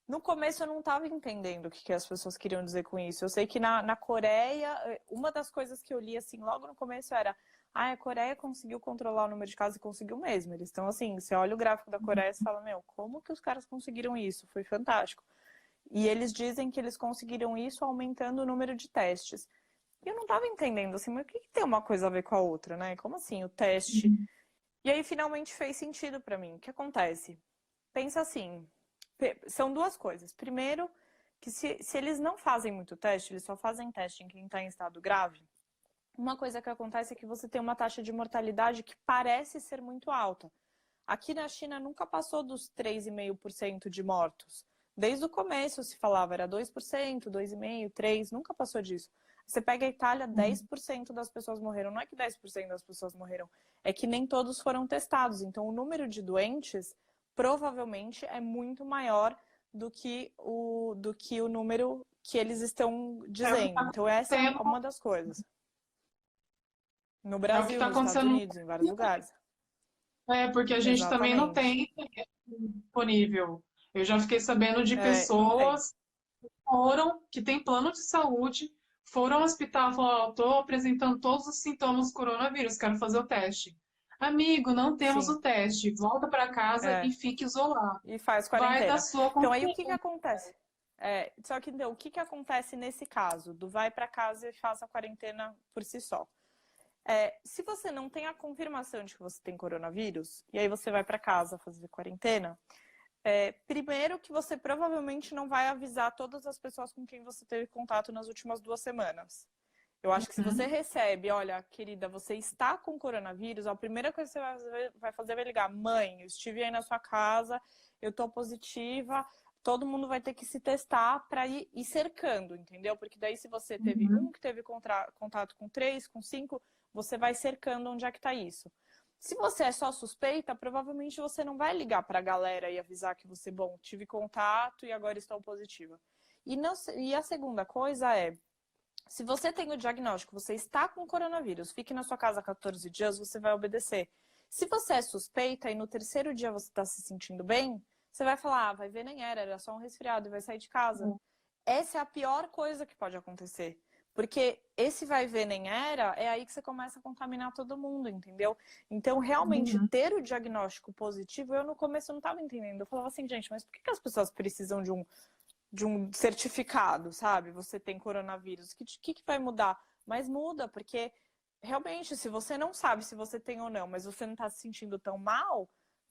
No começo eu não estava entendendo o que as pessoas queriam dizer com isso. Eu sei que na Coreia, uma das coisas que eu li assim logo no começo era a Coreia conseguiu controlar o número de casos e conseguiu mesmo. Eles estão assim, você olha o gráfico da Coreia e fala, meu, como que os caras conseguiram isso? Foi fantástico. E eles dizem que eles conseguiram isso aumentando o número de testes. E eu não estava entendendo assim, mas o que tem uma coisa a ver com a outra, né? Como assim, o teste? E aí finalmente fez sentido para mim. O que acontece? Pensa assim, são duas coisas. Primeiro, que se eles não fazem muito teste, eles só fazem teste em quem está em estado grave, uma coisa que acontece é que você tem uma taxa de mortalidade que parece ser muito alta. Aqui na China nunca passou dos 3,5% de mortos. Desde o começo se falava, era 2%, 2,5%, 3%, nunca passou disso. Você pega a Itália, 10% das pessoas morreram. Não é que 10% das pessoas morreram, é que nem todos foram testados. Então, o número de doentes provavelmente é muito maior do que o número que eles estão dizendo. Então, essa é uma das coisas. No Brasil, nos Estados Unidos, em vários lugares. Porque a gente também não tem disponível. Eu já fiquei sabendo de pessoas que têm plano de saúde, foram ao hospital e falaram, estou apresentando todos os sintomas do coronavírus, quero fazer o teste. Amigo, não temos o teste. Volta para casa e fique isolado. E faz quarentena. Vai da sua então, aí o que acontece? Só que então, o que acontece nesse caso? Do vai para casa e faça a quarentena por si só. Se você não tem a confirmação de que você tem coronavírus, e aí você vai para casa fazer quarentena, primeiro que você provavelmente não vai avisar todas as pessoas com quem você teve contato nas últimas 2 semanas. Eu acho que se você recebe, olha, querida, você está com coronavírus, a primeira coisa que você vai fazer vai ligar, mãe, eu estive aí na sua casa, eu tô positiva, todo mundo vai ter que se testar para ir cercando, entendeu? Porque daí se você teve que teve contato com 3, com 5, você vai cercando onde é que tá isso. Se você é só suspeita, provavelmente você não vai ligar para a galera e avisar que você, bom, tive contato e agora estou positiva. E a segunda coisa se você tem o diagnóstico, você está com coronavírus, fique na sua casa 14 dias, você vai obedecer. Se você é suspeita e no 3º dia você está se sentindo bem, você vai falar, vai ver, nem era só um resfriado e vai sair de casa. Essa é a pior coisa que pode acontecer. Porque esse vai ver, nem era, é aí que você começa a contaminar todo mundo, entendeu? Então, realmente, ter o diagnóstico positivo, eu no começo não estava entendendo. Eu falava assim, gente, mas por que as pessoas precisam de um certificado, sabe? Você tem coronavírus. O que vai mudar? Mas muda, porque realmente, se você não sabe se você tem ou não, mas você não tá se sentindo tão mal,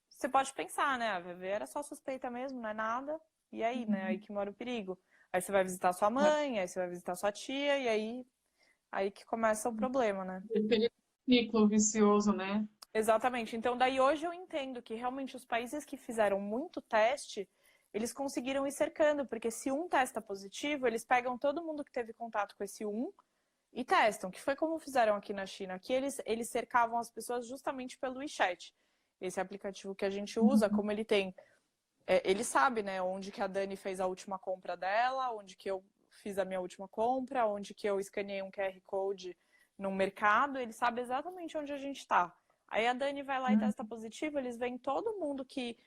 você pode pensar, né? A VV era só suspeita mesmo, não é nada. E aí, né? Aí que mora o perigo. Aí você vai visitar sua mãe, aí você vai visitar sua tia, e aí que começa o problema, né? Aquele ciclo vicioso, né? Exatamente. Então, daí hoje eu entendo que realmente os países que fizeram muito teste, eles conseguiram ir cercando, porque se um testa positivo, eles pegam todo mundo que teve contato com esse e testam, que foi como fizeram aqui na China. Aqui eles cercavam as pessoas justamente pelo WeChat. Esse aplicativo que a gente usa, como ele tem... ele sabe, né, onde que a Dani fez a última compra dela, onde que eu fiz a minha última compra, onde que eu escaneei um QR Code no mercado, ele sabe exatamente onde a gente está. Aí a Dani vai lá e testa positivo, eles veem todo mundo que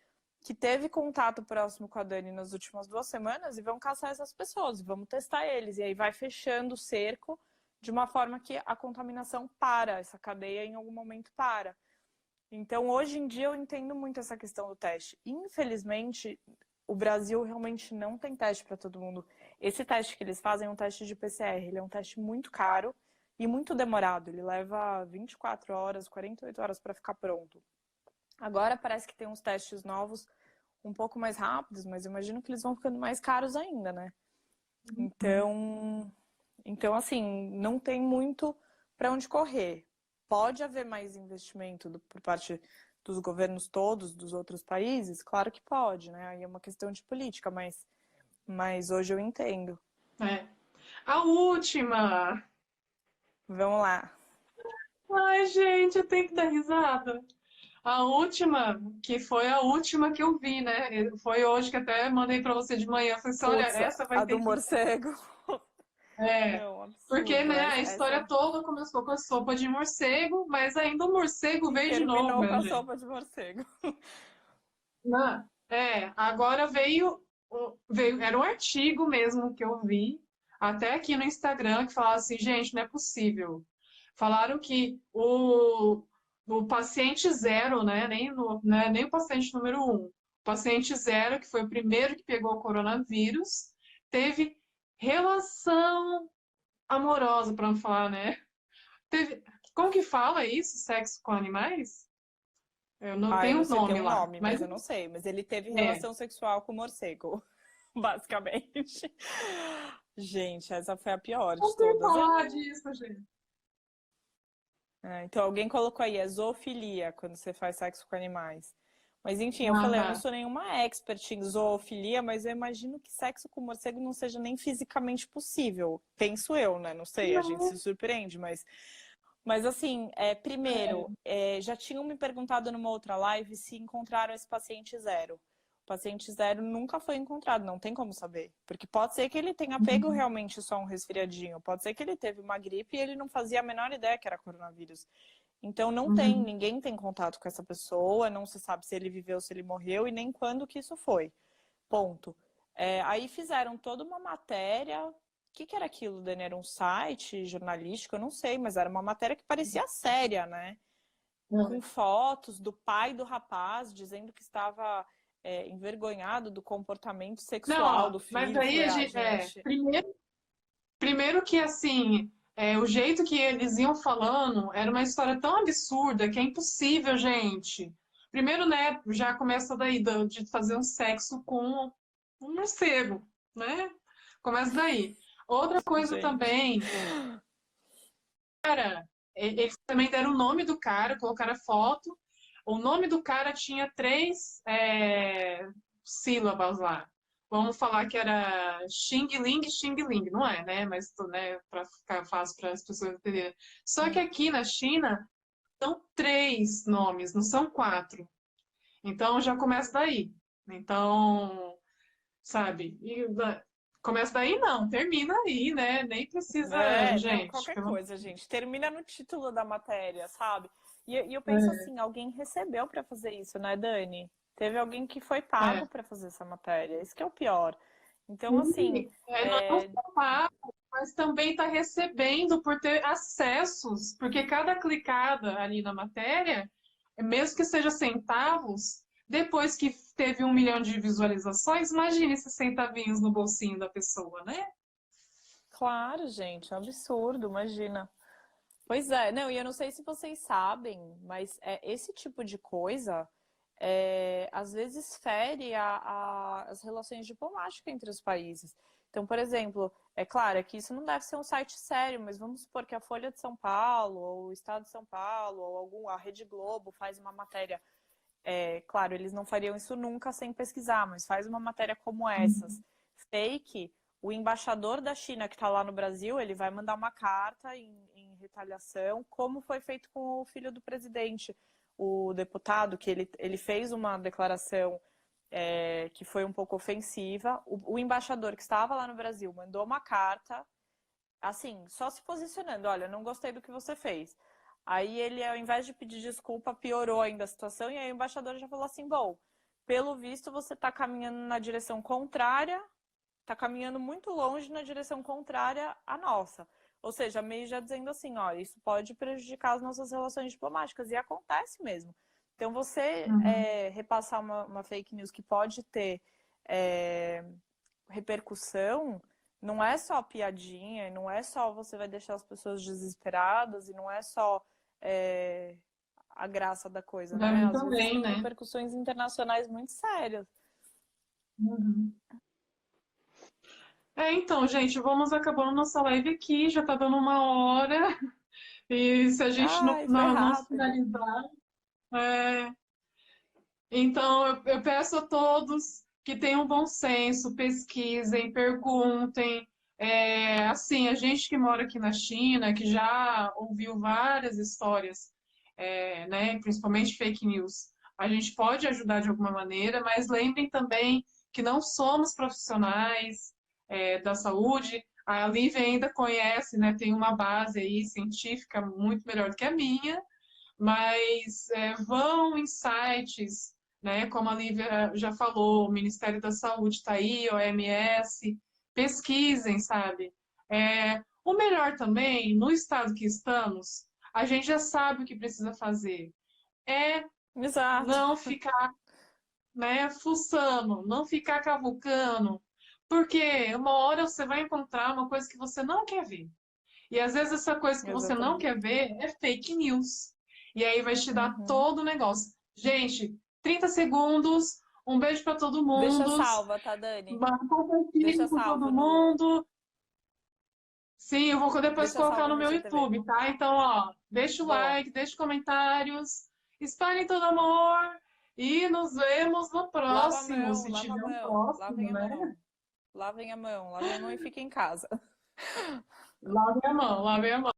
teve contato próximo com a Dani nas últimas 2 semanas e vão caçar essas pessoas, e vamos testar eles. E aí vai fechando o cerco de uma forma que a contaminação para, essa cadeia em algum momento para. Então, hoje em dia, eu entendo muito essa questão do teste. Infelizmente, o Brasil realmente não tem teste para todo mundo. Esse teste que eles fazem é um teste de PCR. Ele é um teste muito caro e muito demorado. Ele leva 24 horas, 48 horas para ficar pronto. Agora parece que tem uns testes novos um pouco mais rápidos, mas eu imagino que eles vão ficando mais caros ainda, né? Então, assim, não tem muito para onde correr. Pode haver mais investimento por parte dos governos todos, dos outros países? Claro que pode, né? Aí é uma questão de política, mas hoje eu entendo. É. A última! Vamos lá. Ai, gente, eu tenho que dar risada. A última, que foi a última que eu vi, né? Foi hoje que até mandei pra você de manhã. Eu falei assim, olha, Putz, essa vai a ter do que... morcego. É, Não, porque, absurdo. né, a história toda começou com a sopa de morcego, mas ainda o morcego E veio de novo, terminou com minha a gente. sopa de morcego. Agora veio, era um artigo mesmo que eu vi, até aqui no Instagram, que falava assim, gente, não é possível. Falaram que o paciente zero, né, nem o paciente número um, o paciente zero, que foi o primeiro que pegou o coronavírus, teve relação amorosa, para não falar, né? Teve, como que fala isso? Sexo com animais? Eu não Ah, eu tenho não um sei, tem nome um lá, nome, mas mas eu não sei. Mas ele teve é. relação sexual com o morcego, basicamente. Gente, essa foi a pior Como de que todas. falar disso, gente? Então alguém colocou aí, é zoofilia, quando você faz sexo com animais. Mas enfim, eu Ah, falei, eu não tá. sou nenhuma expert em zoofilia, mas eu imagino que sexo com morcego não seja nem fisicamente possível. Penso eu, né? Não sei, a gente Não, se surpreende, mas assim, primeiro, já tinham me perguntado numa outra live se encontraram esse paciente zero. O paciente zero nunca foi encontrado, não tem como saber. Porque pode ser que ele tenha pego realmente só um resfriadinho, pode ser que ele teve uma gripe e ele não fazia a menor ideia que era coronavírus. Então não tem, uhum. ninguém tem contato com essa pessoa, não se sabe se ele viveu, se ele morreu e nem quando que isso foi. Ponto. Aí fizeram toda uma matéria. O que era aquilo, Dani? Era um site jornalístico? Eu não sei, mas era uma matéria que parecia séria, né? Com É. fotos do pai do rapaz dizendo que estava envergonhado do comportamento Não, sexual ó, do mas filho. Eu aí falei, a ah, gente, gente. primeiro que assim, o jeito que eles iam falando era uma história tão absurda que é impossível, gente. Primeiro, né, já começa daí de fazer um sexo com um morcego, né? Começa daí. Outra coisa Gente. também, eles também deram o nome do cara, colocaram a foto. O nome do cara tinha três sílabas lá. Vamos falar que era Xing Ling, Xing Ling. Não é, né? Mas, né, para ficar fácil para as pessoas entenderem. Só que aqui na China são três nomes, não são quatro. Então já começa daí. Então, sabe? Começa daí não, termina aí, né? Nem precisa, Não, gente. qualquer coisa, gente. Termina no título da matéria, sabe? E eu penso É, assim, alguém recebeu para fazer isso, né, Dani? Teve alguém que foi pago é. para fazer essa matéria. Isso que é o pior. Então, assim, Sim, não só paga, mas também está recebendo por ter acessos, porque cada clicada ali na matéria, mesmo que seja centavos, depois que teve 1 milhão de visualizações, imagine esses centavinhos no bolsinho da pessoa, né? claro, gente, é um absurdo, imagina. Pois é, não, e eu não sei se vocês sabem, mas esse tipo de coisa às vezes fere as relações diplomáticas entre os países. Então, por exemplo, é claro que isso não deve ser um site sério, mas vamos supor que a Folha de São Paulo, ou o Estado de São Paulo, ou a Rede Globo faz uma matéria. Claro, eles não fariam isso nunca sem pesquisar, mas faz uma matéria como essas, fake, o embaixador da China que está lá no Brasil, ele vai mandar uma carta em retaliação, como foi feito com o filho do presidente, o deputado, que ele fez uma declaração que foi um pouco ofensiva. O embaixador que estava lá no Brasil mandou uma carta, assim, só se posicionando, olha, não gostei do que você fez. Aí ele, ao invés de pedir desculpa, piorou ainda a situação, e aí o embaixador já falou assim, bom, pelo visto você está caminhando na direção contrária, está caminhando muito longe na direção contrária à nossa. Ou seja, meio já dizendo assim, ó, isso pode prejudicar as nossas relações diplomáticas, e acontece mesmo. Então você Uhum. repassar uma fake news que pode ter repercussão, não é só piadinha, não é só você vai deixar as pessoas desesperadas, e não é só a graça da coisa, Vai né? Às muito vezes bem, tem né? repercussões internacionais muito sérias. Uhum. Então, gente, vamos acabando nossa live aqui, já tá dando 1 hora, e se a gente Ai, foi não rápido. finalizar, é, então, eu peço a todos que tenham bom senso, pesquisem, perguntem. Assim, a gente que mora aqui na China, que já ouviu várias histórias, né, principalmente fake news, a gente pode ajudar de alguma maneira, mas lembrem também que não somos profissionais, da saúde. A Lívia ainda conhece, né, tem uma base aí científica muito melhor do que a minha, mas vão em sites, né, como a Lívia já falou, o Ministério da Saúde está aí, OMS, pesquisem, sabe? O melhor também, no estado que estamos, a gente já sabe o que precisa fazer. É Exato. não ficar, né, fuçando, não ficar cavucando, porque uma hora você vai encontrar uma coisa que você não quer ver. E às vezes essa coisa que você não Exatamente. quer ver é fake news. E aí vai te dar Uhum. todo o negócio. Gente, 30 segundos, um beijo para todo Deixa mundo, salva, tá, Dani? compartilhe Deixa com salvo todo no. mundo. Sim, eu vou depois Deixa colocar salvo no no meu IGTV. YouTube, tá? Então, ó, deixa o Boa. like, deixa comentários, espalhem todo amor e nos vemos no Lava a próximo, mão, se lava a tiver um mão. Lavem próximo, a né? mão. Lavem a mão. Lavem a mão e fiquem em casa. Lave a mão, lave a mão.